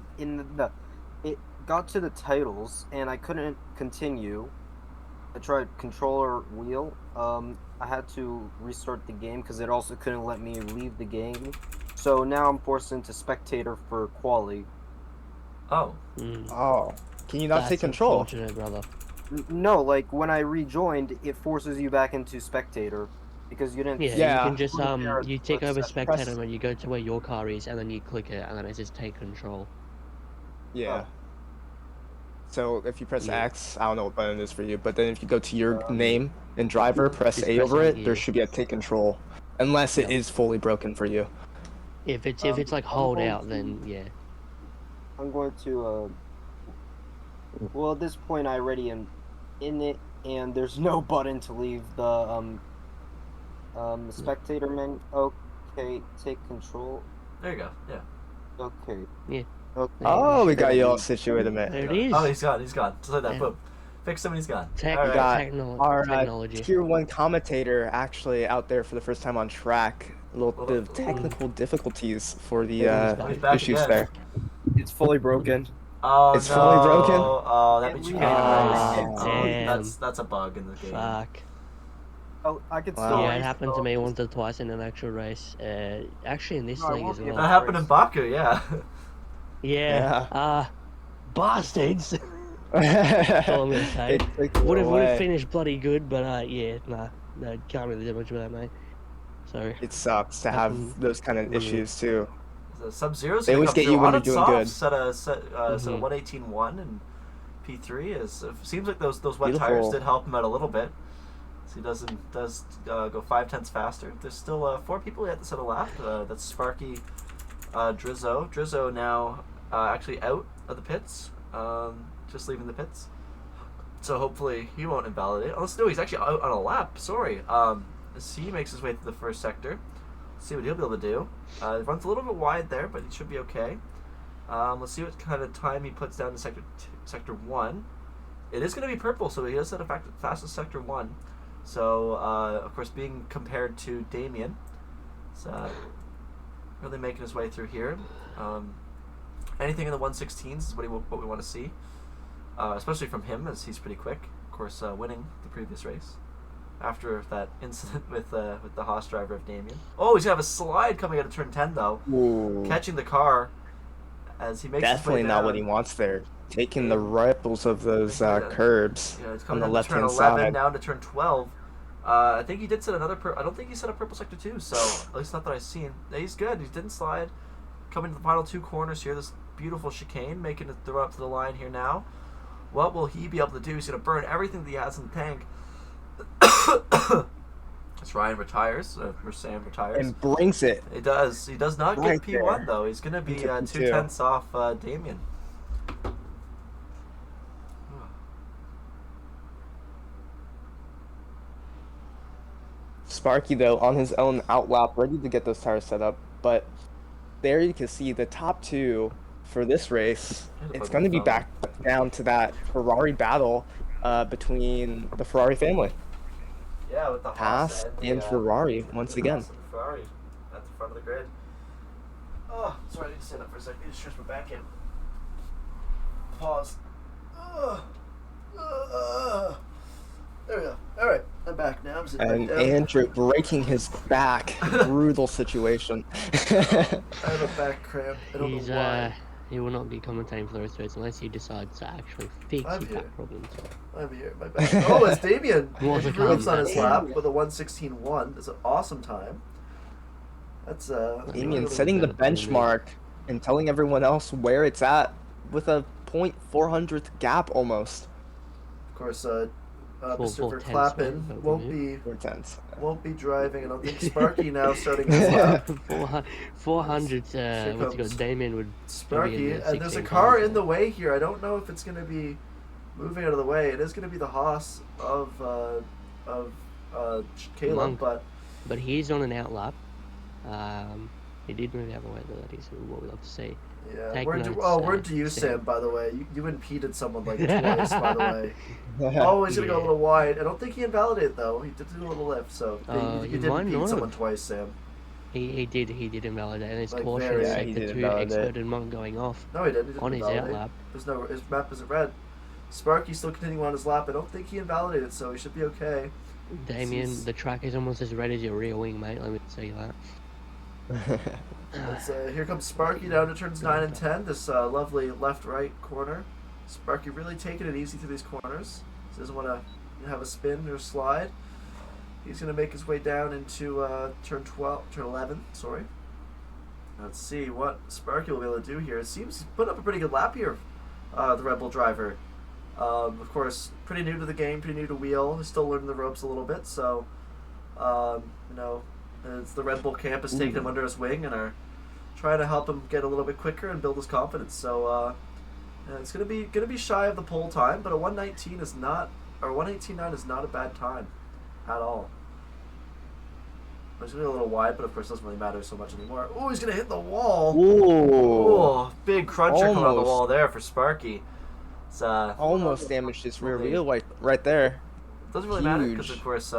got to the titles and I couldn't continue. I tried controller wheel. I had to restart the game because it also couldn't let me leave the game. So now I'm forced into spectator for quali. Oh. Oh, can you not take control? Unfortunate, brother. No, like when I rejoined, it forces you back into spectator because you didn't. Yeah, you can just you take over Press- spectator when you go to where your car is, and then you click it, and then it says take control. Yeah. Oh. So if you press Yeah. X, I don't know what button it is for you, but then if you go to your name and driver, press Just A press over A, it, yeah. there should be a take control. Unless it is fully broken for you. If it's like hold out, then yeah. I'm going to. Well, at this point, I already am in it, and there's no button to leave the spectator menu. Okay, take control. There you go. Yeah. Okay. Yeah. Okay. Oh, we got you all situated, There man. it is. Oh, he's gone. Just like that. Yeah. Boom. Fix him and he's gone. Tech- All right. got technology. Tier 1 commentator actually out there for the first time on track. A little bit of technical difficulties for the He's back issues again. there. It's fully broken. Oh, It's no. fully broken? Oh, that means you can't Oh, race. damn. That's a bug in the game. Fuck. Oh, I could Wow. still. Yeah, race it happened to though. me once or twice in an actual race. Actually in this No, I league won't as be well. That happened in Baku, yeah. Yeah. Bastards. That's all I'm gonna say. Would have finished bloody good, but yeah, no, can't really do much with that, mate. So It sucks to have those kind of issues too. The Sub-Zero's They gonna always come get through you when on you're its doing good. softs Set a Mhm. 118.1 and P3 is. It seems like those wet Beautiful. tires did help him out a little bit. So he does go 5/10 faster. There's still 4 people at the set of lap. That's Sparky, Drizzo. Drizzo now actually out of the pits, just leaving the pits. So hopefully he won't invalidate. Oh no, he's actually out on a lap. Sorry. As he makes his way through the first sector. Let's see what he'll be able to do. It runs a little bit wide there, but he should be okay. Let's see what kind of time he puts down to sector 1. It is going to be purple, so he does set a fastest sector 1. So, of course, being compared to Damien. So, really making his way through here. Anything in the 116s is what we want to see. Especially from him, as he's pretty quick. Of course, winning the previous race. After that incident with the Haas driver of Damien. Oh, he's going to have a slide coming out of turn 10, though. Ooh. Catching the car as he makes Definitely his way not down. what he wants there. Taking the ripples of those curbs Yeah, it's on coming the down to left turn hand 11 side. down to turn 12. I think he did set another. I don't think he set a purple sector 2. So at least not that I've seen. Yeah, he's good. He didn't slide. Coming to the final 2 corners here. This beautiful chicane, making it throw up to the line here now. What will he be able to do? He's going to burn everything that he has in the tank. As Ryan retires, or Sam retires. And brings it. He does. He does not Right get P1 there. though. He's going to be Into P2. 2/10 off Damien. Sparky, though, on his own outlap, ready to get those tires set up. But there you can see the top two for this race. It's going to be back down to that Ferrari battle between the Ferrari family. Yeah, with the Haas and Ferrari once again. Ferrari at the front of the grid. Oh, sorry, I need to stand up for a second. I need to stretch my back in. Pause. There we go. All right, I'm back now. I'm sitting And back down. Andrew breaking his back. Brutal situation. I have a back cramp. I don't know why. He will not be commentating for the rest of it unless he decides to actually fix I'm his here. back problems. I'm here. My back. Oh, it's Damien. More to Improves come. on his lap with a 1:16.1. It's an awesome time. That's Damien setting the benchmark and telling everyone else where it's at with a 0.400th gap almost. Of course, Full Mr. tenths, Verklappen right? won't be driving. I don't think Sparky now starting his lap. 400. What's he got? Damien would. Sparky, and there's a car in the way here. I don't know if it's going to be moving out of the way. It is going to be the Haas of Caleb, Monk. but he's on an outlap. He did move out of the way, though. That is what we love to see. yeah. Take Word notes, to you, Sam. Sam. By the way, you impeded someone like twice. By the way. Oh, he's gonna go a little wide. I don't think he invalidated though. He did do a little lift, so you did might impede not someone have. twice, Sam. He did invalidate, and his Like, caution very- Yeah, set he the did two invalidate. expert and Monk going off No, he didn't. He didn't on his invalidate. outlap. His map isn't red. Sparky's still continuing on his lap. I don't think he invalidated, so he should be okay. Damien, Jeez. the track is almost as red as your rear wing, mate. Let me tell you that. Here comes Sparky down to turns 9 and 10. This lovely left-right corner. Sparky really taking it easy through these corners. He doesn't want to have a spin or slide. He's going to make his way down into turn 11. Sorry. Let's see what Sparky will be able to do here. It seems he's put up a pretty good lap here, the Red Bull driver. Of course, pretty new to the game, pretty new to wheel. He's still learning the ropes a little bit, so it's the Red Bull camp has taken him under his wing and are trying to help him get a little bit quicker and build his confidence. So it's gonna be shy of the pole time, but a 1:19 is not, or 1:18.9 is not a bad time at all. It's gonna be a little wide, but of course it doesn't really matter so much anymore. Oh, he's gonna hit the wall. Ooh. Oh, big cruncher coming on the Almost. wall there for Sparky. It's Almost damaged his rear wheel right there. doesn't really matter because Huge. of course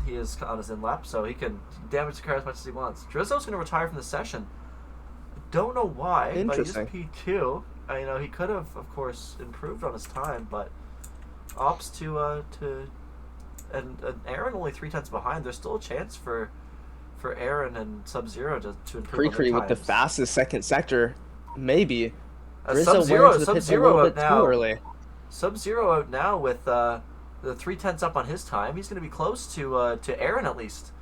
he is on his in lap, so he can damage the car as much as he wants. Drizzo's gonna retire from the session. Don't know why, but he's Interesting. P2. He could have, of course, improved on his time, but opts to and Aaron only 3/10 behind. There's still a chance for Aaron and Sub-Zero to improve on their Pre-Cree with the times. fastest second sector, maybe. Rizzo Sub-Zero, went to the pits a Sub-Zero little out bit now. too early. Sub-Zero out now with the 3/10 up on his time. He's going to be close to Aaron at least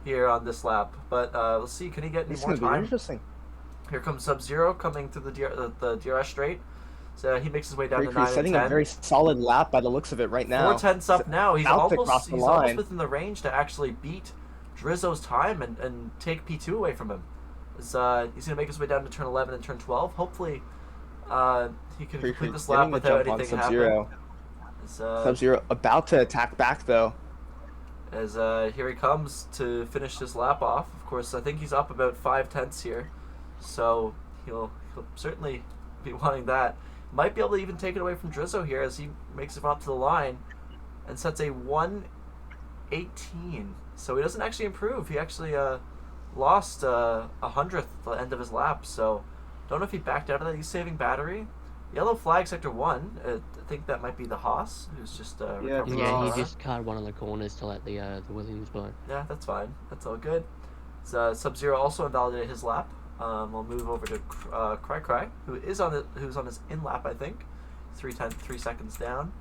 here on this lap. But we'll see. Can he get any It's more gonna be time? interesting. Here comes Sub-Zero coming through the DRS straight. So he makes his way down to 9 Pre-Cree and setting 10. a very solid lap by the looks of it right now. 4/10 up now. He's about to cross almost the he's almost line. within the range to actually beat Drizzo's time and take P2 away from him. He's going to make his way down to turn 11 and turn 12. Hopefully he can Pre-Cree complete this lap getting the without jump on anything Sub-Zero. happening. Sub-Zero about to attack back though. As here he comes to finish his lap off. Of course, I think he's up about 5/10 here, so he'll certainly be wanting that. Might be able to even take it away from Drizzo here as he makes it up to the line and sets a 1:18. So he doesn't actually improve. He actually lost a 100th at the end of his lap. So don't know if he backed out of that. He's saving battery. Yellow flag sector 1. I think that might be the Haas who's just recovering Yeah, his he car. just carved one of the corners to let the Williams by. Yeah, that's fine. That's all good. Sub-Zero also invalidated his lap. We'll move over to Cry, who's on his in lap, I think. 3 seconds down.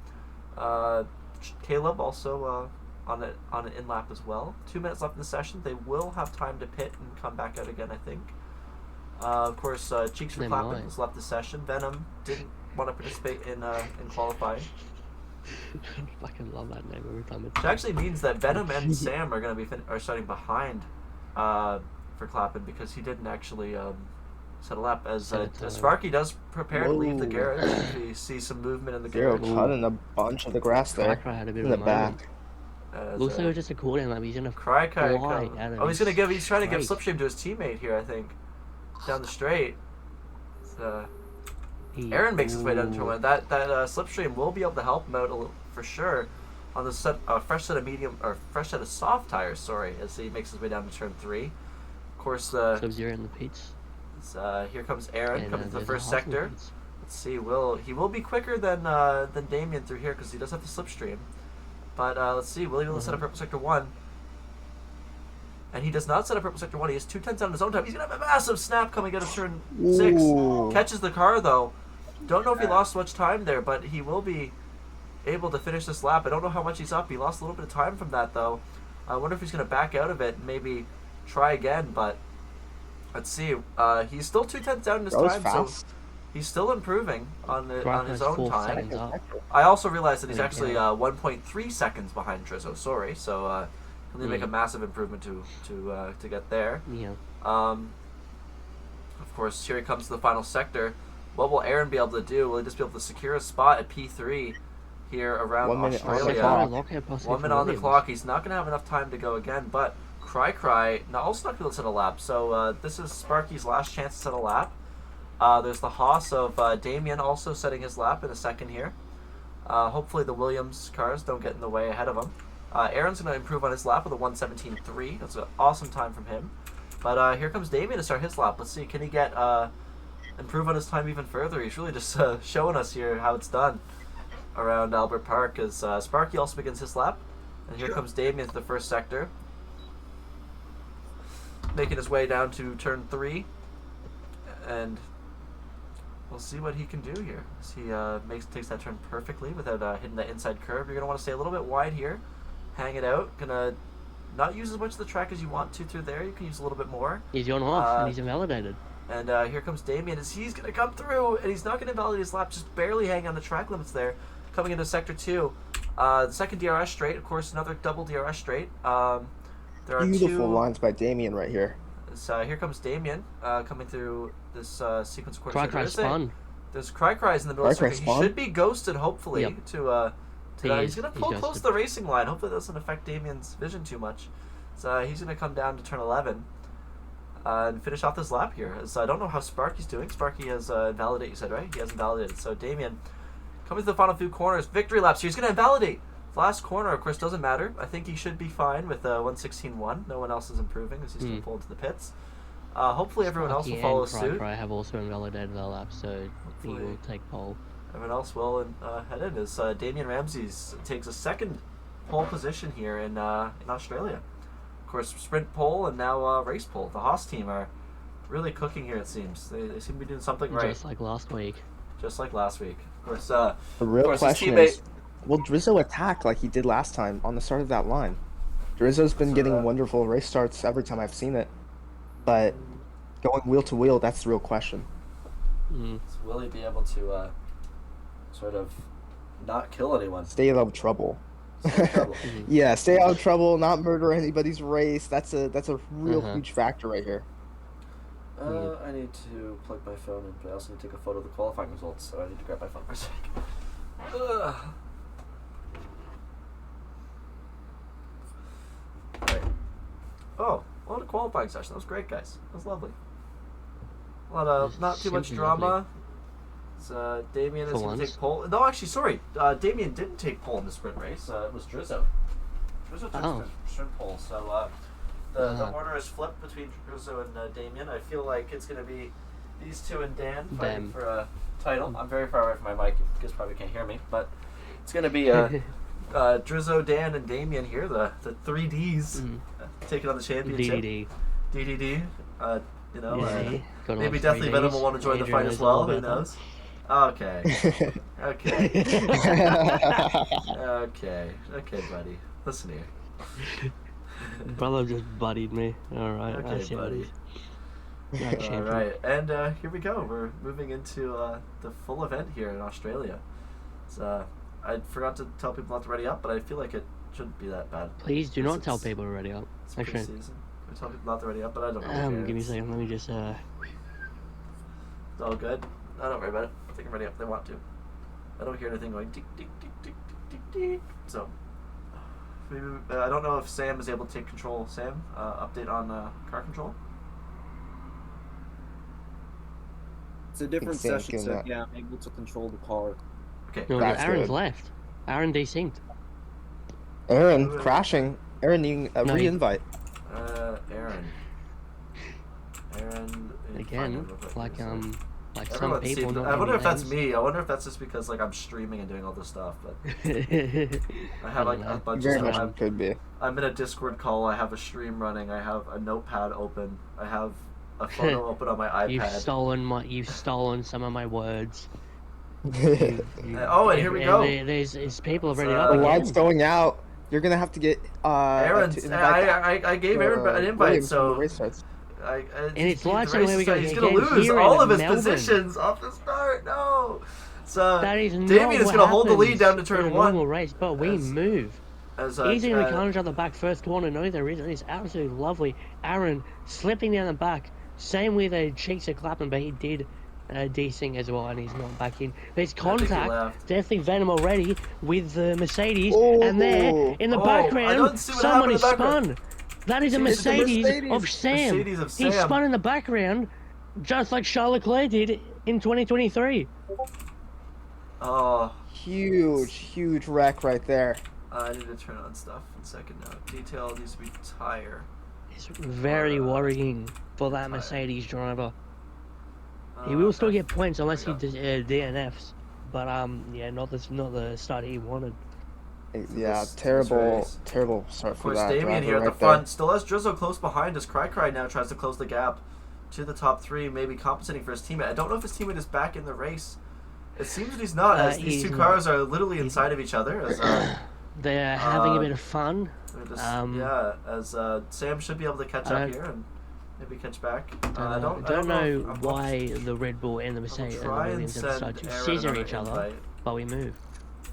Caleb also on an in lap as well. 2 minutes left in the session. They will have time to pit and come back out again, I think. Of course, Cheeks for They Clapping might. has left the session. Venom didn't want to participate in qualifying. I fucking love that name every time. Which actually means that Venom and Sam are going to be are starting behind for Clappin because he didn't actually set a lap. As Sparky does prepare to leave the Whoa. garage, we see some movement in the Zero garage. cutting a bunch of the grass there Cry had a bit in of the a moment. back. Looks like it was just a cooldown lap. He's gonna Cry fly comes. out of Oh, his he's trying to give straight. slipstream to his teammate here, I think. Down the straight. Aaron makes his way down to turn 1. That slipstream will be able to help him out a little, for sure, on the fresh set of soft tires. Sorry, as he makes his way down to turn 3. Of course, Sub-Zero in the pits. Here comes Aaron coming to the first Haas in the sector. pits. Let's see. He will be quicker than Damien through here because he does have the slipstream. But let's see. Will he be able to set up purple sector 1? And he does not set up purple sector 1. He has 2/10 on his own time. He's gonna have a massive snap coming out of turn 6. Ooh. Catches the car though. Don't know if he lost much time there, but he will be able to finish this lap. I don't know how much he's up. He lost a little bit of time from that though. I wonder if he's gonna back out of it and maybe try again. But let's see. He's still 2/10 down in his That was time, fast. so he's still improving on his Cryco's own 4 time. seconds up. I also realized that he's Yeah. actually 1.3 seconds behind Trizzo. Sorry, so he'll need to make a massive improvement to get there. Yeah. Of course, here he comes to the final sector. What will Aaron be able to do? Will he just be able to secure a spot at P3 here around 1 minute on the Australia? clock. Lockout possibly 1 for minute on the Williams. clock. He's not going to have enough time to go again, but Cry also not going to be able to set a lap. So this is Sparky's last chance to set a lap. There's the Haas of Damien also setting his lap in a second here. Hopefully the Williams cars don't get in the way ahead of him. Aaron's going to improve on his lap with a 1:17.3. That's an awesome time from him. But here comes Damien to start his lap. Let's see, can he get improve on his time even further? He's really just showing us here how it's done around Albert Park. As Sparky also begins his lap, and here comes Damien to the first sector, making his way down to turn 3, and we'll see what he can do here. As he takes that turn perfectly without hitting that inside curve. You're gonna want to stay a little bit wide here, hang it out. Gonna not use as much of the track as you want to through there. You can use a little bit more. He's gone off and he's invalidated. And here comes Damien as he's going to come through, and he's not going to invalidate his lap, just barely hanging on the track limits there. Coming into Sector 2. The second DRS straight, of course, another double DRS straight. There are Beautiful 2 lines by Damien right here. So here comes Damien coming through this sequence of Cry quarters. spun. There's Cry's in the middle of the Cry circuit. He spun? should be ghosted, hopefully, Yep. to He he's is. going to He's pull close ghosted. to the racing line. Hopefully that doesn't affect Damien's vision too much. So he's going to come down to turn 11. And finish off this lap here. So I don't know how Sparky's doing. Sparky has invalidated, you said, right? He has invalidated. So Damien coming to the final few corners. Victory laps here. He's going to invalidate. The last corner, of course, doesn't matter. I think he should be fine with 1:16.1. No one else is improving as he's going to pull into the pits. Hopefully everyone else will follow suit. Cry have also invalidated their lap, so he Hopefully. will take pole. Everyone else will head in as Damian Ramsey's takes a second pole position here in Australia. Of course, sprint pole and now race pole. The Haas team are really cooking here, it seems. They seem to be doing something right. Just like last week. Just like last week. Of course, The real his question teammate- is, will Drizzo attack like he did last time on the start of that line? Drizzo's been getting wonderful race starts every time I've seen it, but going wheel to wheel, that's the real question. will he be able to sort of not kill anyone? Stay out of trouble. Stay in trouble. Yeah, stay out of trouble, not murder anybody's race. That's a real huge factor right here. I need to plug my phone in, but I also need to take a photo of the qualifying results, so I need to grab my phone for a sec. Ugh. Right. Oh, a lot of qualifying session. That was great, guys. That was lovely. A lot of, not too much Simply drama. It's, Damien is For going to once. take pole. No, actually, sorry. Damien didn't take pole in the sprint race. It was Drizzo. Drizzo took Oh. sprint pole, so the order is flipped between Drizzo and Damien. I feel like it's going to be these two and Dan fighting Them. for a title. I'm very far away from my mic. You guys probably can't hear me, but it's going to be Drizzo, Dan, and Damien here, the 3Ds, taking on the championship. DDD. DDD. You know, Yeah, got a lot maybe of Deathly 3Ds. Venom will want to join the Adrian fight as knows all well. Who about knows? Okay. Okay, buddy. Listen here. Brother just buddied me. Alright, I Okay, see what buddy. it is. Not All champion. right, and here we go. We're moving into the full event here in Australia. So I forgot to tell people not to ready up, but I feel like it shouldn't be that bad. Please do Because not tell it's- people already up. It's Actually, pre-season. I tell people not to ready up, but I don't really care. give me a It's- second. Let me just It's all good. I don't worry about it. I think I'm ready up. They want to. I don't hear anything going tick tick tick tick tick tick tick. So Maybe I don't know if Sam is able to take control. Sam, update on car control. It's a different Sam's session, doing so that. yeah, I'm able to control the car. Okay. No, That's Aaron's good. left. Aaron desynced. Aaron crashing. Aaron needing a No, re-invite. Aaron. Again, like some Everyone people seems, not I wonder if giving that's me. I wonder if that's just because like I'm streaming and doing all this stuff. But names. I have like don't a know. bunch Very of much stuff. could be. I'm in a Discord call. I have a stream running. I have a notepad open. I have a photo open on my You've iPad. stolen some of my words. Oh, and here we go. There's people already The up The again. line's going out. You're gonna have to get Aaron, to invite I gave Aaron an invite, Williams when the so race starts. And it's lights and where we go. He's gonna Again, lose here all in of his Melbourne. positions off the start. No, so That is not Damien is what gonna hold the lead happens down to in turn a one. normal race, but we As- move. As He's going to challenge on the back first corner. No, there isn't. It's absolutely lovely. Aaron slipping down the back. Same with the cheeks are clapping, but he did desync as well, and he's not back in. There's think he contact. left. Definitely Venom already with the Mercedes, Oh. and there in the Oh, I background, don't see what someone happened is in the background. spun. That is a See, it's the Mercedes, Mercedes. of Sam. Mercedes of He Sam. spun in the background, just like Charles Leclerc did in 2023. Oh, Huge wreck right there. I need to turn on stuff in a second now. Detail needs to be tire. It's very worrying for that Mercedes driver. He will still get points unless he DNFs, but yeah, not the start he wanted. Yeah, this terrible race. start Of for course, that Damien driver here at the right front still has Drizzle close behind as Cry now tries to close the gap to the top three, maybe compensating for his teammate. I don't know if his teammate is back in the race. It seems that he's not, as these he's two not. cars are literally inside of each other. As, They're having a bit of fun. yeah, as Sam should be able to catch up here and maybe catch back. I don't know if- why the Red Bull and the Mercedes and the try and Williams have send decided to Aaron scissor another each other, invite. but we move.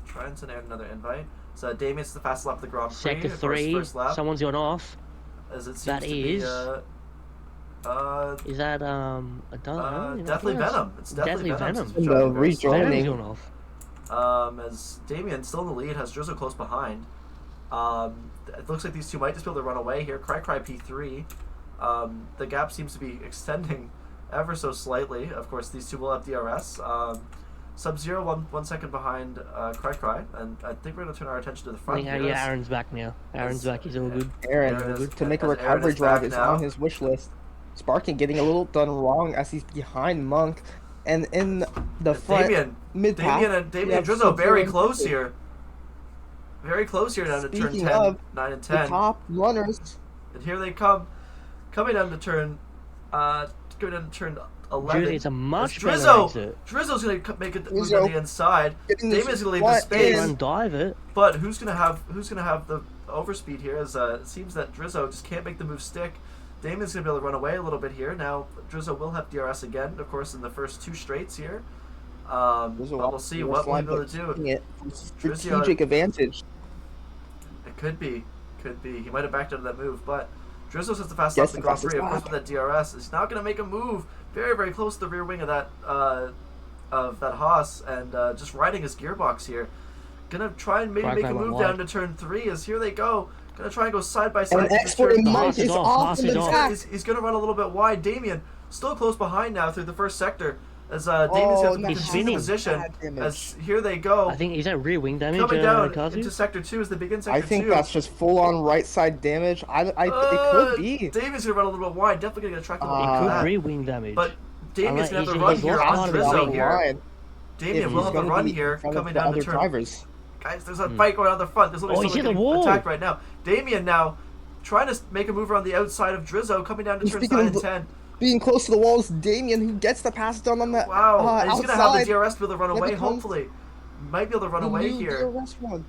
Try and send Aaron another invite. So Damien's the fast lap of the Grand Prix. Sector of course, 3, first lap, someone's gone off. as it seems that to be, is- Is that I don't know. definitely Venom. It's definitely Venom. Venom. who's No, driving very slow. rejoining. Venom's gone off. As Damien still in the lead, has Drizzle close behind. It looks like these two might just be able to run away here. Cry P3. The gap seems to be extending ever so slightly. Of course, these two will have DRS. Sub-Zero 1 second behind Cry, and I think we're going to turn our attention to the I front think, here. yeah, Aaron's back now. Aaron's back. He's all good. Aaron Aaron is- to make a as Aaron recovery is drive back is now. on his wish list. Sparky getting a little done wrong as he's behind Monk, and in the front mid pack. Damien and Drizzle very close here. Very close here down to turn Speaking 10, of 9 and The 10. top runners. And here they come. Coming down to turn 11. Dude, it's a much better Drizzo. exit. Drizzo's gonna make it move Drizzo on the inside. getting this Damien's gonna leave the front space. in. Run dive it. But who's gonna have the overspeed here? As it seems that Drizzo just can't make the move stick. Damien's gonna be able to run away a little bit here. Now Drizzo will have DRS again, of course, in the first two straights here. But we'll see what we'll be able to do. It for strategic advantage. It could be. He might have backed out of that move, but Drizzo has the fastest Yes, lap of the the Grand Prix, fastest of course, lap. with that DRS. He's not going to make a move very, very close to the rear wing of that Haas, and just riding his gearbox here. Gonna try and maybe Cry make a went move wide. down to turn 3, as here they go. Gonna try and go side by side. And to expert turn in The Monk Haas is is off, off Haas in is the off. back. He's going to run a little bit wide. Damien still close behind now through the first sector, as Damien's got to He's continue spinning. position. Bad damage. As here they go. I think, is that rear wing damage, Coming down Kazu? into sector 2 as they begin sector I 2. think that's just full on right side damage. It could be. Damien's gonna run a little bit wide. Definitely gonna get tracked a little bit It for could that. rear wing damage. But Damien's gonna have He's- the run he's here lost on part of the Drizzo lead. here. Damien If will he's have the gonna run be here in front of coming the down the other turn. drivers. Guys, there's a fight going on the front. There's Oh, literally he's someone hit the getting wall. attacked right now. Damien now trying to make a move around the outside of Drizzo, coming down to And turns speaking 9 of and 10. Being close to the walls, Damien, who gets the pass done on the Wow, and he's outside. gonna have the DRS to be able to run Here away. becomes Hopefully, might be able to run the away new here. DRS one.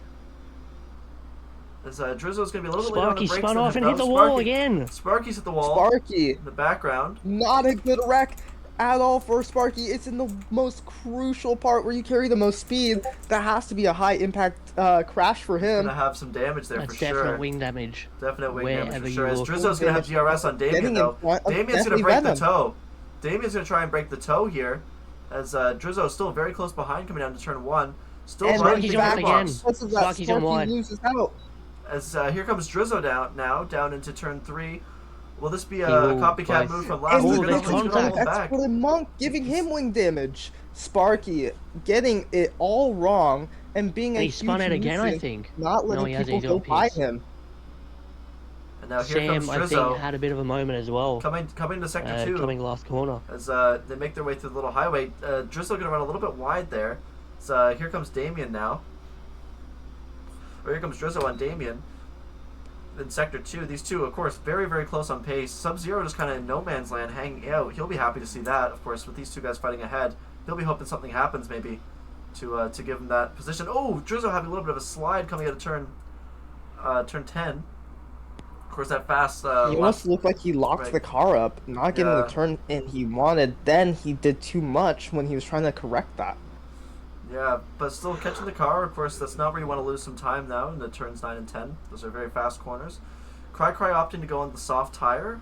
As Drizzo's gonna be a little bit late on the Sparky brakes. spun than off and him, hit the though. wall Sparky- again. Sparky's at the wall Sparky, in the background. not a good wreck at all for Sparky. It's in the most crucial part where you carry the most speed. That has to be a high impact crash for him. Gonna have some damage there That's for definite sure. wing damage. Definite wing damage Wherever for you sure. As look. Drizzo's gonna have DRS on Damien Getting in though. front of Damien's gonna definitely break the Venom. toe. Damien's gonna try and break the toe here. As Drizzo's still very close behind coming down to turn 1. Still And running Sparky's the on it again. gearbox. Because of that, Sparky's on Sparky wide. loses out. As here comes Drizzo down into turn 3. Will this be a will copycat both- move from last? Ooh, They're there's gonna contact. hold That's back. for the monk giving him wing damage. Sparky getting it all wrong and being And a he spun huge out again, I nuisance, think. not No, letting he hasn't. people He's go got by pits. him. And now here comes Sam, I Drizzo think, had a bit of a moment as well. coming to sector 2. Coming last corner. As they make their way through the little highway. Drizzo gonna run a little bit wide there. So here comes Damien now. Or here comes Drizzo on Damien. In sector 2, these two, of course, very, very close on pace. Sub-Zero just kind of in no man's land, hanging out. He'll be happy to see that, of course, with these two guys fighting ahead. He'll be hoping something happens, maybe, to give him that position. Oh, Drizzo having a little bit of a slide coming out of turn 10. Of course, that fast. He almost looked like he locked right. the car up, not getting Yeah. the turn in he wanted. Then he did too much when he was trying to correct that. Yeah, but still catching the car. Of course, that's not where you want to lose some time now in the turns 9 and 10. Those are very fast corners. Cry opting to go on the soft tire.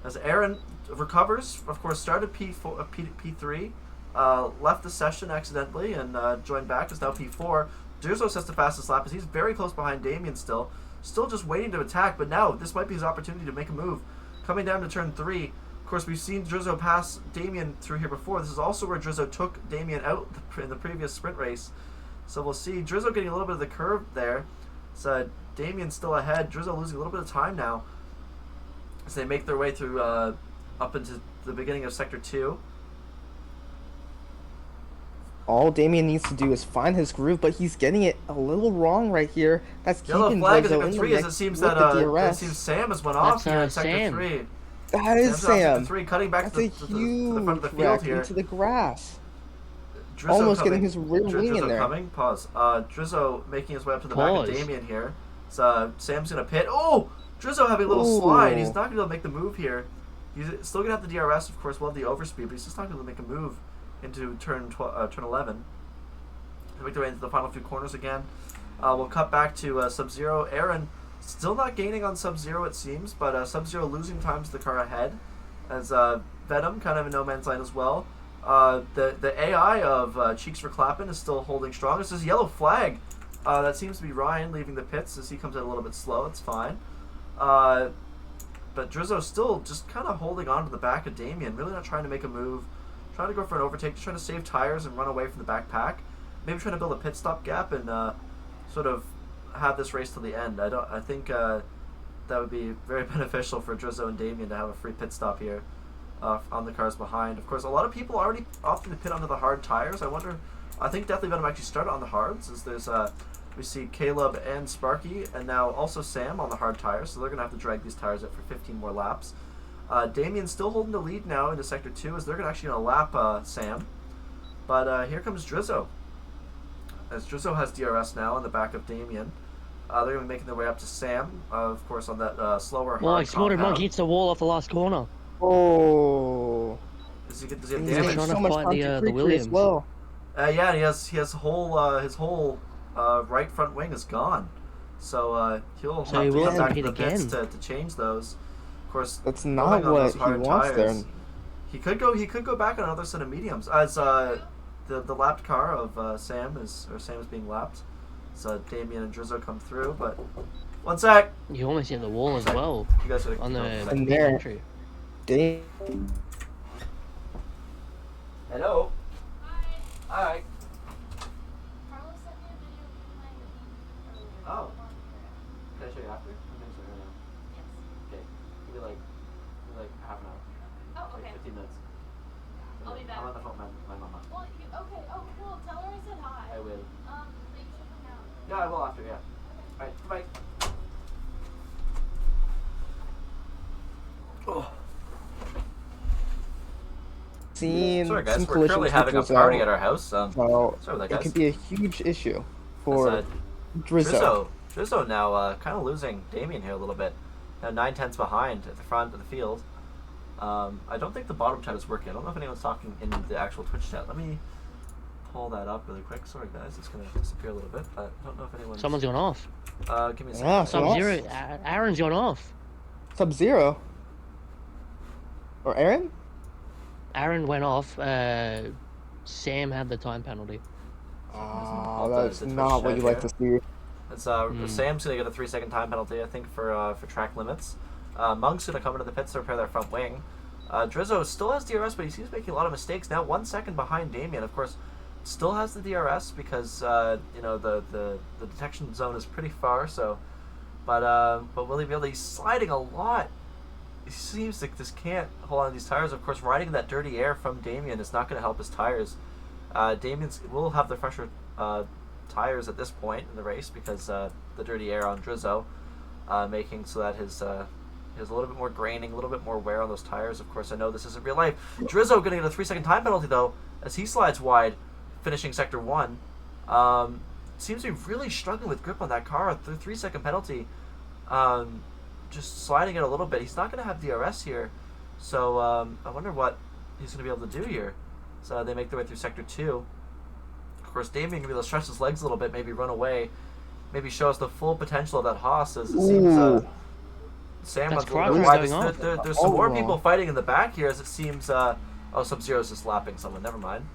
As Aaron recovers, of course, started P3, left the session accidentally and joined back. Is now P4. Drizzo sets the fastest lap as he's very close behind Damien still. Still just waiting to attack, but now this might be his opportunity to make a move. Coming down to turn 3. Of course, we've seen Drizzo pass Damien through here before. This is also where Drizzo took Damien out in the previous sprint race. So we'll see. Drizzo getting a little bit of the curve there. So Damien's still ahead. Drizzo losing a little bit of time now as they make their way through up into the beginning of Sector 2. All Damien needs to do is find his groove, but he's getting it a little wrong right here. That's Yellow keeping flag is Drizzo at in the 3 as mix it seems with that the it DRS. seems Sam has went off That's, here in Sector Sam. 3. That is Sam's off Sector Sam. 3, cutting back That's to a the front huge of the field wreck here. into the grass. Drizzo Almost coming. getting his rear wing in Drizzo there. coming. Pause. Drizzo making his way up to the back Pause. of Damien here. So Sam's gonna pit. Oh, Drizzo having a little slide. He's Ooh. not gonna be able to make the move here. He's still gonna have the DRS, of course. Will have the overspeed, but he's just not gonna be able to make a move into turn 11. They make their way into the final few corners again. We'll cut back to Sub-Zero. Aaron still not gaining on Sub-Zero, it seems, but Sub-Zero losing time to the car ahead. As Venom kind of in no man's land as well. The AI of Cheeks for Clappin' is still holding strong. This is yellow flag. That seems to be Ryan leaving the pits as he comes in a little bit slow. It's fine. But Drizzo's still just kind of holding on to the back of Damien, really not trying to make a move. Trying to go for an overtake, just trying to save tires and run away from the back pack. Maybe trying to build a pit stop gap and sort of have this race to the end. I think that would be very beneficial for Drizzo and Damien to have a free pit stop here on the cars behind. Of course, a lot of people already opting to pit onto the hard tires. I think Deathly Venom actually started on the hards. As there's we see Caleb and Sparky, and now also Sam on the hard tires. So they're gonna have to drag these tires up for 15 more laps. Damien's still holding the lead now into Sector 2, as they're actually gonna lap Sam. But here comes Drizzo. As Drizzo has DRS now on the back of Damien. They're going to be making their way up to Sam, of course, on that slower Well, hard Exploded Monk compound. hits the wall off the last corner. Oh. Does he have He's damage? getting trying to so much fight time the to Williams. Creeper as well. Yeah, and he has his whole right front wing is gone. So he'll So have he to will come have back to to the pit pits again. to change those. Of course, That's going not on what those he hard wants tires. there. He could go back on another set of mediums as the lapped car of Sam is being lapped. So Damien and Drizzo come through, but one sec. You almost hit the wall as well You guys are on the And there. entry. Dang. Hello. Hi. Carlos sent me a video of you playing the game earlier. Oh. I'm on Instagram. Can I show you after? I'm gonna show you right now. Yes. Okay. Give me like half an hour. Oh, okay. Like 15 minutes. I'll be back. I'm on the phone with my mama. Well, okay. Oh, cool. Tell her I said hi. I will. But you should hang out. Yeah, I will after, yeah. Alright, bye. Oh. Seen Sorry guys, some we're currently collisions having a with party Drizzo, at our house. so sorry about that, it guys. could be a huge issue for As, Drizzo. Drizzo now kind of losing Damien here a little bit. Now 9/10 behind at the front of the field. I don't think the bottom chat is working. I don't know if anyone's talking in the actual Twitch chat. Let me pull that up really quick. Sorry guys, it's going to disappear a little bit. But I don't know if anyone's... Someone's gone off. Give me a second. Yeah, so- Sub-Zero. Aaron's gone off. Sub-Zero. Or Aaron? Aaron went off. Sam had the time penalty. Oh, I'll that's do the not Twitch what you chat like to see. It's Sam's gonna get a 3-second time penalty, I think, for track limits. Monk's gonna come into the pits to repair their front wing. Drizzo still has DRS, but he seems making a lot of mistakes. Now 1 second behind Damien. Of course, still has the DRS because the detection zone is pretty far. So, but will he be able to? He's sliding a lot. He seems like this can't hold on to these tires. Of course, riding that dirty air from Damien is not going to help his tires. Damien will have the fresher tires at this point in the race because the dirty air on Drizzo making so that his there's a little bit more graining, a little bit more wear on those tires. Of course, I know this isn't real life. Drizzo going to get a 3-second time penalty, though, as he slides wide, finishing Sector 1. Seems to be really struggling with grip on that car. The 3-second penalty, just sliding it a little bit. He's not going to have DRS here, so I wonder what he's going to be able to do here. So they make their way through Sector 2. Of course, Damien can be able to stretch his legs a little bit, maybe run away, maybe show us the full potential of that Haas, as it seems... Sam was there's some more people fighting in the back here, as it seems. Sub-Zero's just lapping someone. Never mind.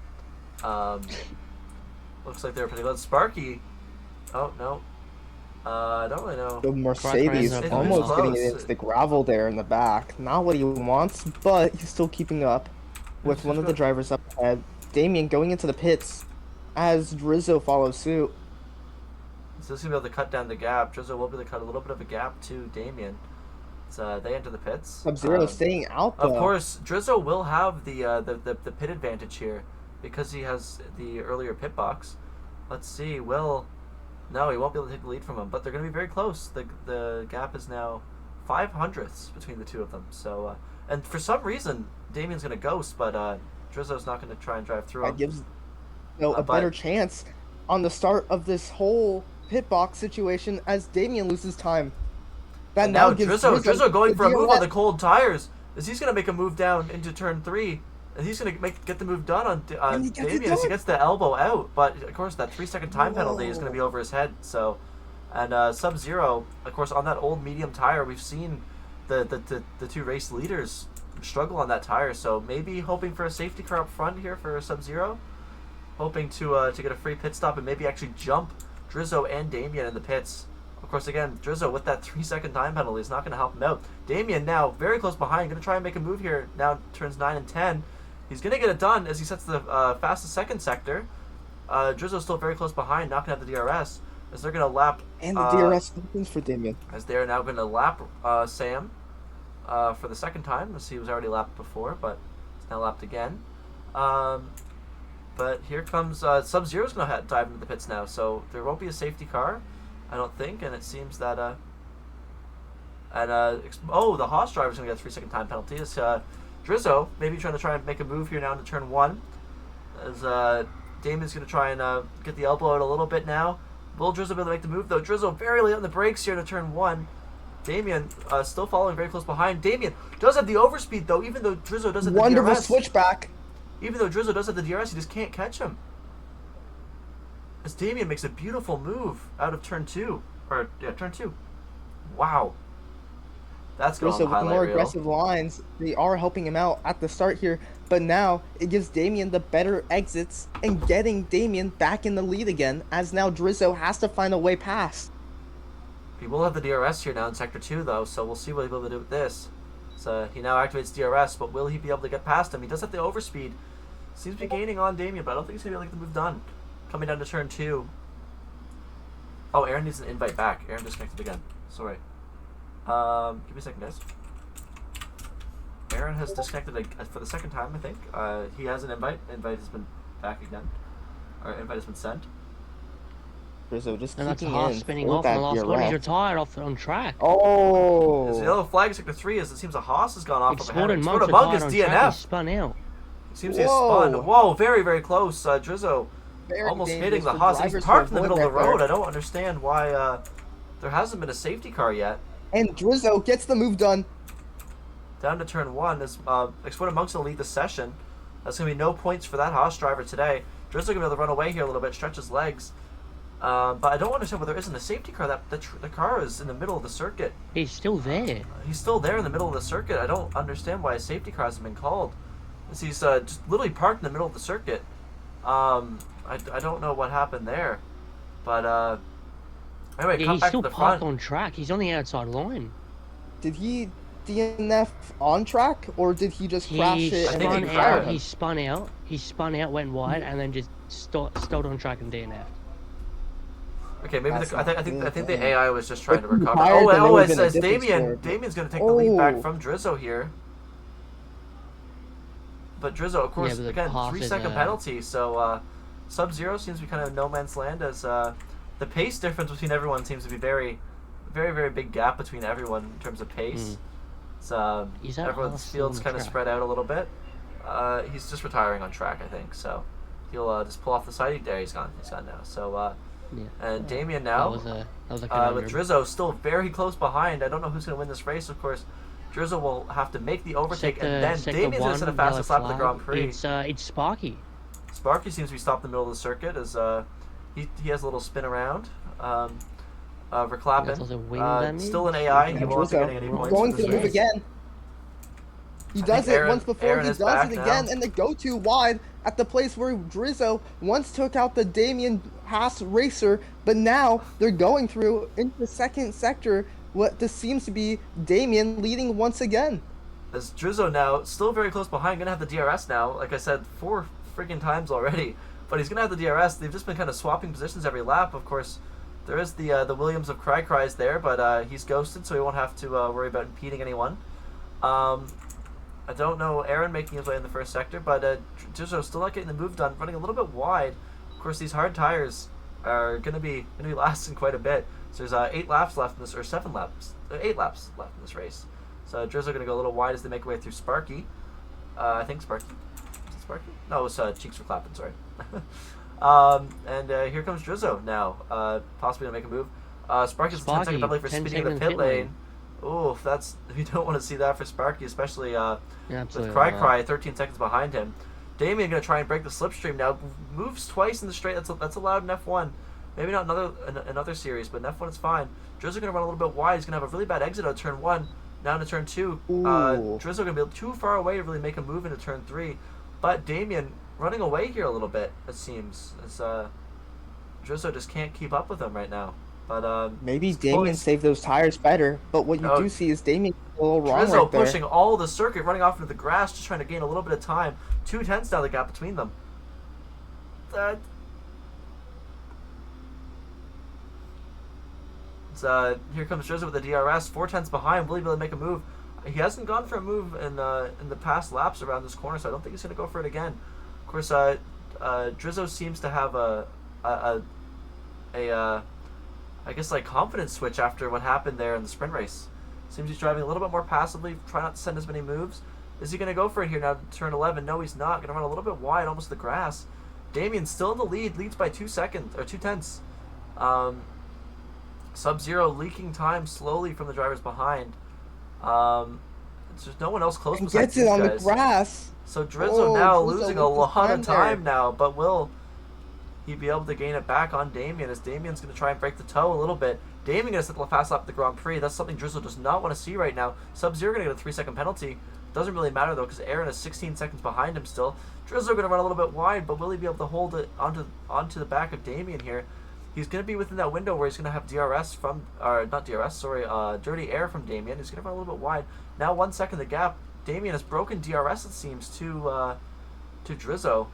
Looks like they're pretty good. Sparky. Oh no. I don't really know. The Mercedes almost getting it into the gravel there in the back. Not what he wants, but he's still keeping up with one of the drivers up ahead. Damien going into the pits as Drizzo follows suit. So he's gonna be able to cut down the gap. Drizzo will be able to cut a little bit of a gap to Damien. So they enter the pits. Sub-Zero staying out though. Of course, Drizzo will have the pit advantage here because he has the earlier pit box. Let's see. No, he won't be able to take the lead from him, but they're going to be very close. The gap is now 0.05 between the two of them. So and for some reason, Damien's going to ghost, but Drizzo's not going to try and drive through him. That gives a better chance on the start of this whole pit box situation as Damien loses time. And now Drizzo going for a move on the cold tires, as he's going to make a move down into turn 3, and he's going to get the move done on Damien as he gets the elbow out. But of course, that 3-second time penalty is going to be over his head. So, and Sub-Zero, of course, on that old medium tire, we've seen the two race leaders struggle on that tire. So maybe hoping for a safety car up front here for Sub-Zero, hoping to get a free pit stop and maybe actually jump Drizzo and Damien in the pits. Of course, again, Drizzo with that 3-second time penalty is not going to help him out. Damien now very close behind, going to try and make a move here. Now turns 9 and 10. He's going to get it done as he sets the fastest second sector. Drizzo's still very close behind, not going to have the DRS, as they're going to lap... And the DRS opens for Damien. As they are now going to lap Sam for the second time, as he was already lapped before, but he's now lapped again. But here comes... Sub-Zero's going to dive into the pits now, so there won't be a safety car, I don't think, and it seems that the Haas driver's gonna get a 3-second time penalty. Is Drizzo maybe try and make a move here now into turn 1, as Damien's gonna try and get the elbow out a little bit now. Will Drizzo be able to make the move though? Drizzo very late on the brakes here to turn 1. Damien still following very close behind. Damien does have the overspeed though, even though Drizzo does have the Wonderful DRS. switchback. Even though Drizzo does have the DRS, he just can't catch him. As Damien makes a beautiful move out of turn 2. Turn 2. Wow. That's going on the with the highlight more reel. aggressive lines, they are helping him out at the start here, but now it gives Damien the better exits and getting Damien back in the lead again, as now Drizzo has to find a way past. He will have the DRS here now in Sector 2, though, so we'll see what he'll be able to do with this. So he now activates DRS, but will he be able to get past him? He does have the overspeed. Seems to be gaining on Damien, but I don't think he's going to be able to get the move done. Coming down to turn 2. Oh, Aaron needs an invite back. Aaron disconnected again. Sorry. Give me a second, guys. Aaron has disconnected for the second time, I think. He has an invite. Invite has been back again. Or invite has been sent. Drizzo just And that's keeping Haas in spinning for off in the that last one. He's DRS. retired on track. Oh! The yellow flag in Sector 3 is it seems a Haas has gone off of a header. Exploded Monk Monk is retired on track. He DNF. spun out. Seems he's spun. Whoa, very, very close. Drizzo Very almost dangerous hitting the for Haas. He's drivers parked to in the middle of the avoid road. that I don't understand why there hasn't been a safety car yet. And Drizzo gets the move done. Down to turn 1. Exploded Monk's going to lead the session. That's going to be no points for that Haas driver today. Drizzo going to be able to run away here a little bit, stretch his legs. But I don't understand why there isn't a safety car. The car is in the middle of the circuit. He's still there. He's still there in the middle of the circuit. I don't understand why a safety car hasn't been called. As he's just literally parked in the middle of the circuit. I don't know what happened there. But Anyway, Yeah, come he's back still to the parked front. on track. He's on the outside line. Did he DNF on track, or did he just crash He it and then spun fire out. him? He spun out, went wide, and then just stalled on track and DNF'd. Okay, maybe That's I not think good, the man. AI was just trying to If he recover. fired, then it would've been a It's different Damien. story, but- Damien's gonna take the lead back Oh. from Drizzo here. But Drizzo, of course, but the again, path 3-second is, penalty. So Sub-Zero seems to be kind of no man's land as the pace difference between everyone seems to be very, very, very big gap between everyone in terms of pace. So Is that everyone's Arsenal field's on kind of track? spread out a little bit. He's just retiring on track, I think. So he'll just pull off the side. There, he's gone. He's gone now. So Yeah. and Damien That now. was a With conundrum. Drizzo still very close behind. I don't know who's going to win this race. Of course, Drizzo will have to make the overtake, and then Damien's going to set a fastest lap of the Grand Prix. It's Sparky. Sparky seems to be stopped in the middle of the circuit as he has a little spin around. That's also wing Verklappen, damage. still an AI. He Yeah, won't be Drizzo getting any points. going for to this move race. again. He I does think it once before, Aaron he is does back it now. again, and they go too wide at the place where Drizzo once took out the Damien Haas racer, but now they're going through into the second sector. What this seems to be Damien leading once again. As Drizzo now still very close behind, gonna have the DRS now. Like I said, 4 freaking times already, but he's gonna have the DRS. They've just been kind of swapping positions every lap. Of course, there is the Williams of Cry Cries there, but he's ghosted, so he won't have to worry about impeding anyone. I don't know Aaron making his way in the first sector, but Drizzo still not getting the move done, running a little bit wide. Of course, these hard tires are gonna be lasting quite a bit. So there's 8 laps left in this, or 7 laps, 8 laps left in this race. So Drizzo gonna go a little wide as they make their way through Sparky. I think Sparky. Is it Sparky? No, it's Cheeks for Clapping. Sorry. And here comes Drizzo now, possibly gonna make a move. Sparky's 10-second penalty for 10 speeding in the seconds pit pit lane. lane. Ooh, you don't want to see that for Sparky, especially Absolutely with Cry not. Cry 13 seconds behind him. Damien gonna try and break the slipstream now. Moves twice in the straight. That's allowed in F1. Maybe not another series, but in F1 it's fine. Drizzo gonna run a little bit wide. He's gonna have a really bad exit out of turn 1. Now into turn 2. Drizzo gonna be too far away to really make a move into turn 3. But Damien running away here a little bit, it seems. As Drizzo just can't keep up with him right now. But Maybe Damien saved those tires better, but what you do see is Damien a little wrong Drizzo right there. pushing all the circuit, running off into the grass, just trying to gain a little bit of time. 2 tenths now the gap between them. Here comes Drizzo with the DRS, 4 tenths behind. Will he be able to make a move? He hasn't gone for a move in the past laps around this corner, so I don't think he's going to go for it again. Of course, Drizzo seems to have I guess like confidence switch after what happened there in the sprint race. Seems he's driving a little bit more passively, trying not to send as many moves. Is he going to go for it here now to turn 11? No, he's not. Going to run a little bit wide, almost to the grass. Damien's still in the lead, leads by 2 seconds, or 2 tenths. Sub-Zero leaking time slowly from the drivers behind. There's no one else close And besides gets it these on guys. the grass. So Drizzo now Drizzo losing a with the lot of time time there. now, but will he be able to gain it back on Damien as Damien's going to try and break the toe a little bit. Damien going to set the fast lap at the Grand Prix. That's something Drizzo does not want to see right now. Sub-Zero going to get a 3-second penalty. Doesn't really matter though because Aaron is 16 seconds behind him still. Drizzo going to run a little bit wide, but will he be able to hold it onto the back of Damien here? He's going to be within that window where he's going to have DRS from, or not DRS, sorry, dirty air from Damien. He's going to run a little bit wide. Now 1 second the gap. Damien has broken DRS, it seems, to Drizzo.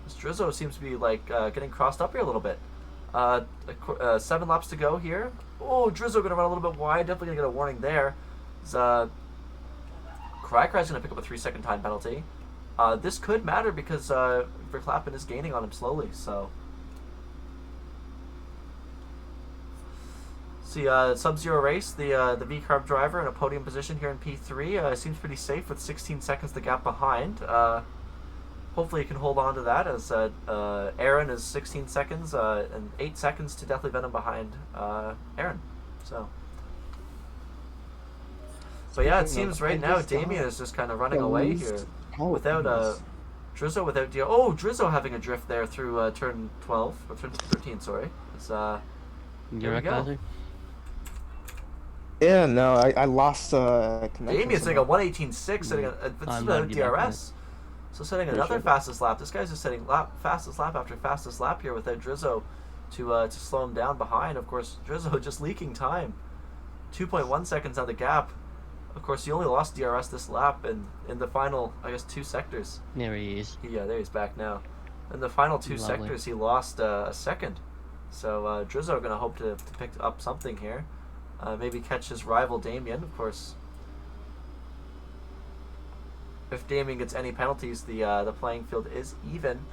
This Drizzo seems to be like getting crossed up here a little bit. 7 laps to go here. Oh, Drizzo going to run a little bit wide. Definitely going to get a warning there. Cry Cry's going to pick up a 3-second time penalty. This could matter because Verklappen is gaining on him slowly, so... See, Sub-Zero race, the V-Carb driver in a podium position here in P3. Seems pretty safe with 16 seconds the gap behind. Hopefully he can hold on to that as Aaron is 16 seconds and 8 seconds to Deathly Venom behind Aaron. So, but yeah, it seems right now Damien is just kind of running away here without Drizzo without Drizzo having a drift there through turn 12 or turn 13. Sorry, it's here we go. Yeah, no, I lost connection. Damien's setting a 1:18.6, setting a I'm DRS. So setting another fastest lap. This guy's just setting fastest lap after fastest lap here without Drizzo to slow him down behind. Of course, Drizzo just leaking time. 2.1 seconds on the gap. Of course, he only lost DRS this lap, and in the final, I guess, 2 sectors. There he is. Yeah, there he's back now. In the final 2 Lovely. sectors, he lost a second. So Drizzo going to hope to pick up something here. Maybe catch his rival Damien, of course. If Damien gets any penalties, the playing field is even.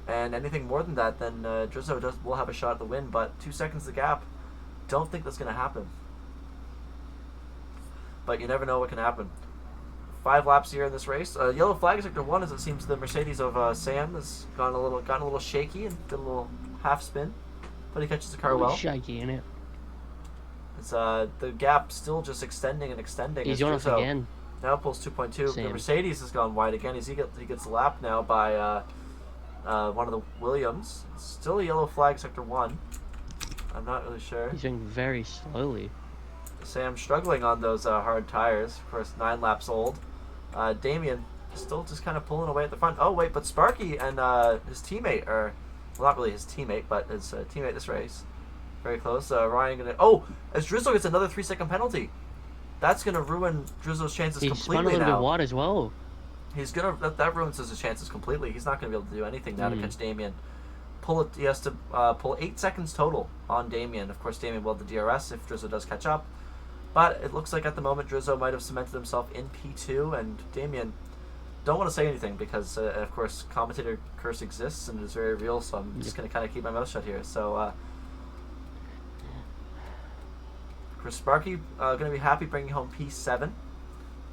And anything more than that, then Drizzo will have a shot at the win. But 2 seconds the gap. Don't think that's going to happen. But you never know what can happen. 5 laps here in this race. Yellow flag sector 1, as it seems the Mercedes of Sam has gotten a little shaky and did a little half spin. But he catches the car well. Shaky, innit? It's the gap still just extending and extending. He's as on us Drizzo again. now pulls 2.2. Sam. The Mercedes has gone wide again as he gets lapped now by one of the Williams. Still a yellow flag sector 1. I'm not really sure. He's going very slowly. Sam struggling on those hard tires. Of course, 9 laps old. Damien still just kind of pulling away at the front. Oh wait, but Sparky and his teammate are, well, not really his teammate, but his teammate this race. Very close. Ryan gonna. Oh, as Drizzo gets another 3-second penalty, that's gonna ruin Drizzo's chances He's spun a completely little now. bit wide as well. He's gonna that ruins his chances completely. He's not gonna be able to do anything now to catch Damien. He has to pull 8 seconds total on Damien. Of course, Damien will have the DRS if Drizzo does catch up. But it looks like at the moment Drizzo might have cemented himself in P2, and Damien, don't want to say anything because, of course, commentator curse exists and is very real, so I'm just going to kind of keep my mouth shut here. So, of course, Sparky going to be happy bringing home P7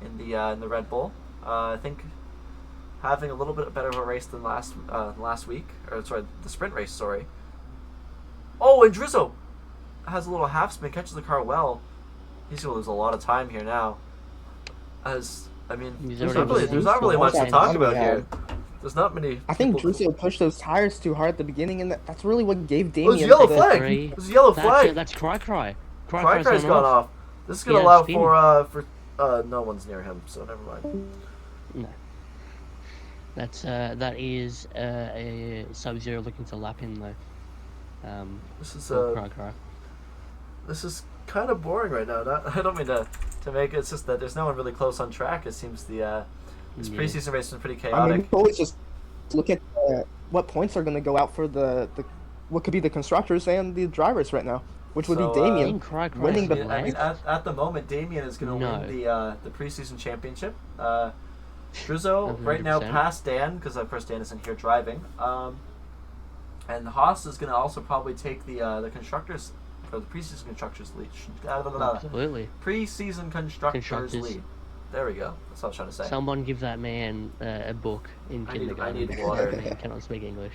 in the Red Bull. I think having a little bit better of a race than last week, or sorry, the sprint race, sorry. Oh, and Drizzo has a little half spin, catches the car well. He's going to lose a lot of time here now. There's not really much to talk about here. There's not many. I think Drizzo pushed those tires too hard at the beginning, and that's really what gave Oh, it's Damien. yellow the- flag. Three. It's a yellow flag. That's Cry. Cry Cry's gone off. This is going to Yeah, allow spin. for no one's near him, so never mind. No. That is a Sub-Zero looking to lap him though. This is Cry. This is kind of boring right now. I don't mean to make it. It's just that there's no one really close on track. It seems this preseason race has been pretty chaotic. I mean, we can always just look at what points are going to go out for the what could be the constructors and the drivers right now, which would So, be Damien Cry winning the. I mean, at the moment, Damien is going to No. win the preseason championship. Drizzo right now 100%. past Dan, because of course Dan isn't here driving. And Haas is going to also probably take the constructors, or the preseason constructors lead. Absolutely. Preseason constructors lead. There we go. That's what I was trying to say. Someone give that man a book in I need kindergarten. because water. that man cannot speak English.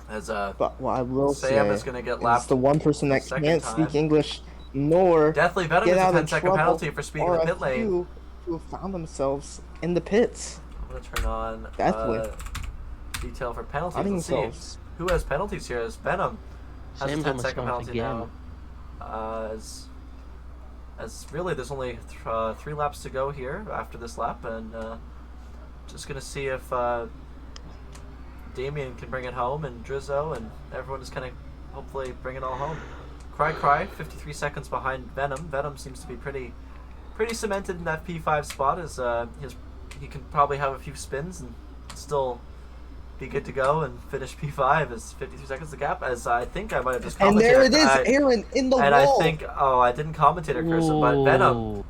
As But what I will Sam say is going to get is lapped. the one person that second can't time. speak English nor Deathly Venom get gets a out of 10-second trouble penalty for speeding are the a pit lane. few who have found themselves in the pits. I'm going to turn on Deathly. detail for penalties. Finding Let's see. themselves. Who has penalties here? As Venom has Sam's a almost 10-second gone off penalty again. now. As really, there's only 3 laps to go here after this lap, and just gonna see if Damien can bring it home, and Drizzo, and everyone is kind of hopefully bring it all home. Cry, 53 seconds behind Venom. Venom seems to be pretty cemented in that P5 spot. As he can probably have a few spins and still be good to go and finish P5 as 53 seconds the gap. As I think I might have just commentated. And there it is, Aaron in the And wall. I think, I didn't commentator curse it, but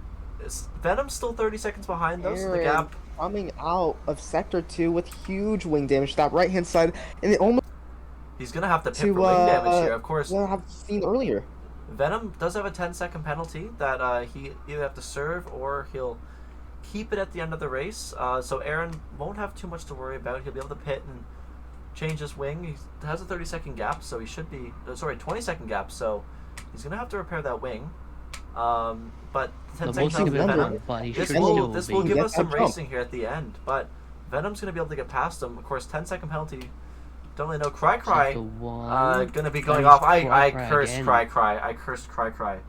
Venom's still 30 seconds behind though, so the Aaron gap. coming out of sector 2 with huge wing damage. That right hand side, and it almost He's gonna have to pit to for wing damage here, of course. what I have seen earlier. Venom does have a 10-second penalty that he either have to serve or he'll keep it at the end of the race. So Aaron won't have too much to worry about. He'll be able to pit and change his wing. He has a 30-second gap, so he should be 20-second gap. So he's gonna have to repair that wing. But 10-second penalty for Venom. But he This should will still be. give Get us some that jump. racing here at the end. But Venom's gonna be able to get past him. Of course, 10-second penalty. Don't really know. Cry. Sector 1. Gonna be going There's off. I Cry cursed again. Cry. I cursed Cry.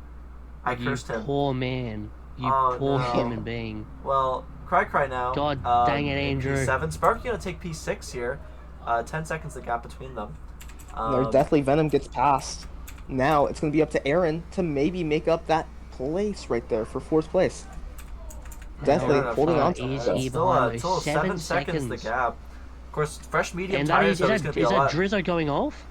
I You cursed him. poor man. You Oh, poor no. human being. Well, Cry now. God dang it, in Andrew. P7. Sparky gonna take P6 here. 10 seconds the gap between them. There's definitely Venom gets past. Now it's going to be up to Aaron to maybe make up that place right there for 4th place. Definitely no, holding on Is to he it. behind Still those 7 7 seconds the seconds? gap. Of course, fresh medium And that tires is, so there's going to be a lot. Drizzo going off?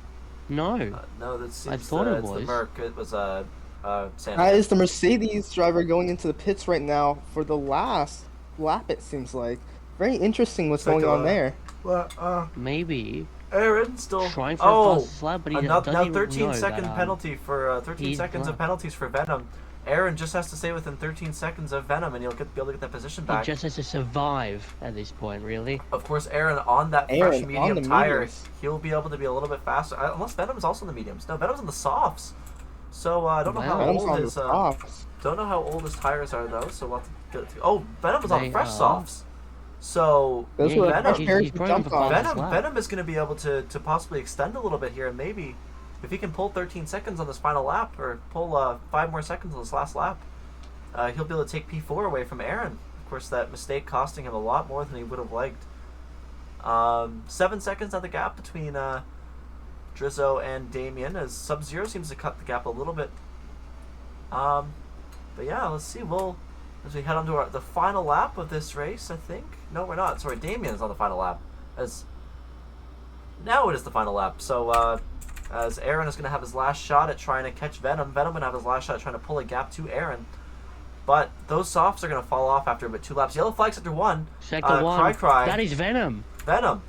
No. No, that seems thought it it's the was. Merc. It was Santa. That is the Mercedes driver going into the pits right now for the last lap, it seems like. Very interesting what's going on there. Well, Maybe. Aaron still Trying for a fast lap, but he doesn't now even 13 know second that, penalty for 13 he's seconds of blocked. penalties for Venom. Aaron just has to stay within 13 seconds of Venom, and he'll be able to get that position He back. just has to survive at this point, really. Of course, Aaron on that fresh Aaron on medium the tire, mediums. he'll be able to be a little bit faster. Unless Venom's also in the mediums. No, Venom's in the softs. So I don't know how Venom's old on the his softs. don't know how old his tires are though. So we'll have to get it. Oh, Venom is on They fresh are. softs. So Those Yeah, were Venom- fresh pairs he's to probably jump on on. the Venom, lap. Venom is going to be able to possibly extend a little bit here, and maybe if he can pull 13 seconds on this final lap, or pull 5 more seconds on this last lap, he'll be able to take P4 away from Aaron. Of course, that mistake costing him a lot more than he would have liked. 7 seconds on the gap between Drizzo and Damien, as Sub-Zero seems to cut the gap a little bit. But yeah, let's see. As we head on to the final lap of this race, I think. No, we're not. Sorry, Damien is on the final lap. Now it is the final lap. So as Aaron is going to have his last shot at trying to catch Venom, Venom going to have his last shot at trying to pull a gap to Aaron. But those softs are going to fall off after about 2 laps. Yellow flag sector 1. Sector 1. Cry. That is Venom. Venom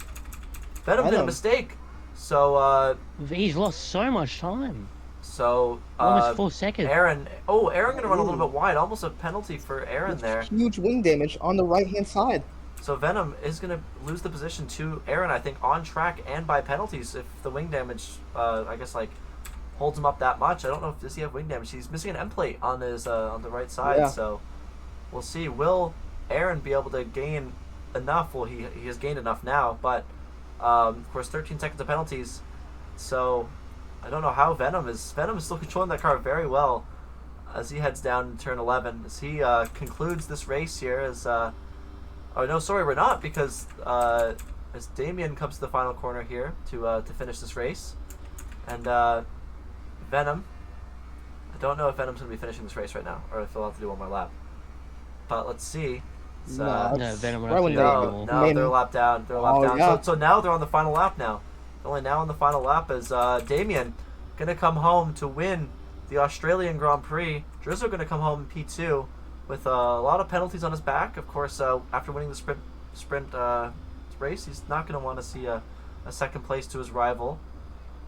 did a Venom. mistake. So He's lost so much time. so Almost 4 seconds. Aaron going to run a little bit wide. Almost a penalty for Aaron there. Huge wing damage on the right-hand side. So Venom is going to lose the position to Aaron, I think, on track and by penalties if the wing damage, I guess, like, holds him up that much. I don't know if does he have wing damage. He's missing an end plate on his on the right side, Yeah. so we'll see. Will Aaron be able to gain enough? Well, he has gained enough now, but of course, 13 seconds of penalties. So I don't know how Venom is still controlling that car very well as he heads down turn 11 as he concludes this race here as. Oh no, sorry, we're not, because as Damien comes to the final corner here to finish this race, and Venom. I don't know if Venom's going to be finishing this race right now, or if he'll have to do one more lap. But let's see. It's, No, Venom will Right have when to they- do no, more. no, Maybe. they're a lap down. They're a lap Oh, down. yeah. So now they're on the final lap now. They're only now on the final lap as Damien going to come home to win the Australian Grand Prix. Drizzo going to come home in P2 with a lot of penalties on his back. Of course, after winning the sprint race, he's not going to want to see a second place to his rival.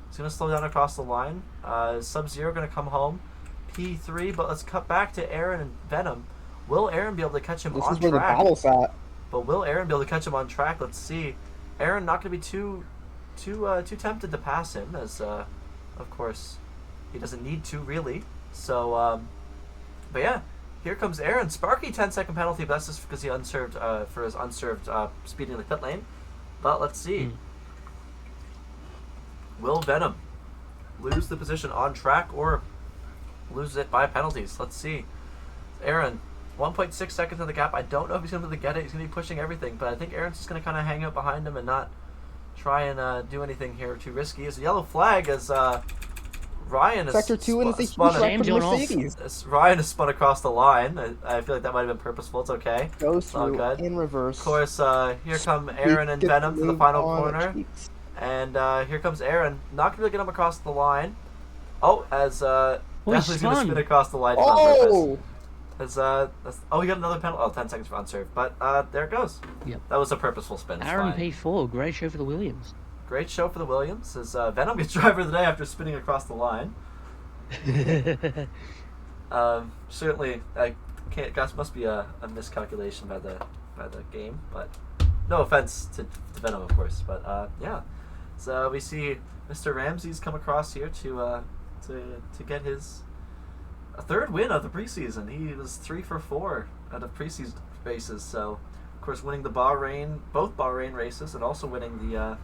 He's going to slow down across the line. Sub-Zero going to come home P3, but let's cut back to Aaron and Venom. Will Aaron be able to catch him This on is where the track? battle's at. But will Aaron be able to catch him on track? Let's see. Aaron not going to be too tempted to pass him, as of course he doesn't need to really. So, but yeah, here comes Aaron. Sparky 10-second penalty, but that's just because he unserved for his unserved speeding in the pit lane. But let's see. Will Venom lose the position on track or lose it by penalties? Let's see. Aaron, 1.6 seconds on the gap. I don't know if he's going to be able to get it. He's going to be pushing everything, but I think Aaron's just going to kind of hang out behind him and not try and do anything here too risky. It's a yellow flag as Ryan is Sector 2 and it's a huge spun. wreck for James, you're off. Mercedes. As Ryan is spun across the line. I feel like that might have been purposeful. It's okay. Goes all through good. in reverse. Of course, here come Aaron and Gets Venom to the moved final on corner. cheeks. And here comes Aaron. Not going to get him across the line. Oh, as he definitely going to spun. spin across the line on purpose. Oh! He got another penalty. 10 seconds for unserved. But there it goes. Yep. That was a purposeful spin. It's Aaron fine. P4, great show for the Williams. Great show for the Williams. As Venom gets driver of the day after spinning across the line. Certainly, I can't. Guess must be a miscalculation by the game. But no offense to Venom, of course. But yeah. So we see Mr. Ramsey's come across here to get his a third win of the preseason. He was 3 for 4 out of preseason races. So of course winning both Bahrain races, and also winning the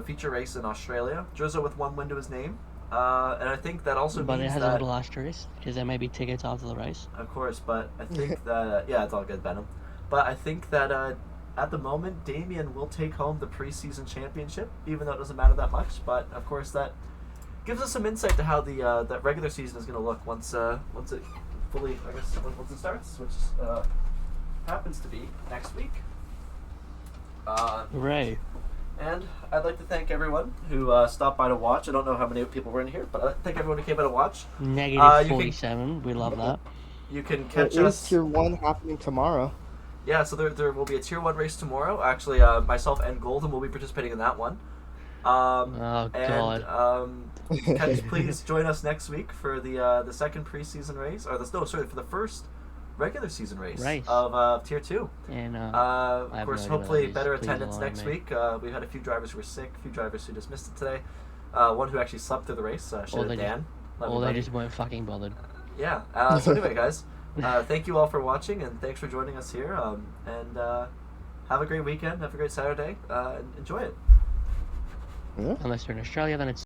feature race in Australia. Drizzo with 1 win to his name. And I think that also But it means has that, a little asterisk, because there may be tickets after the race. of course, but I think that, yeah, it's all good, Venom. But I think that at the moment, Damien will take home the preseason championship, even though it doesn't matter that much. But of course, that gives us some insight to how the that regular season is going to look once it fully, I guess, once it starts, which happens to be next week. Hooray. And I'd like to thank everyone who stopped by to watch. I don't know how many people were in here, but I'd like to thank everyone who came by to watch. Negative you can- 47. We love that. You can There catch is us. Tier 1 happening tomorrow. Yeah, so there will be a Tier 1 race tomorrow. Actually, myself and Golden will be participating in that one. Oh, God. Please join us next week for the second preseason race, or for the first regular season race. Of Tier 2. And Of have course, no idea hopefully what that is. better Please attendance enlighten next me. week. We've had a few drivers who were sick, a few drivers who just missed it today. One who actually slept through the race, shout out they Dan. Love you, Or they buddy. just weren't fucking bothered. Yeah. So anyway, guys, thank you all for watching, and thanks for joining us here. And have a great weekend. Have a great Saturday. And enjoy it. Yeah. Unless you're in Australia, then it's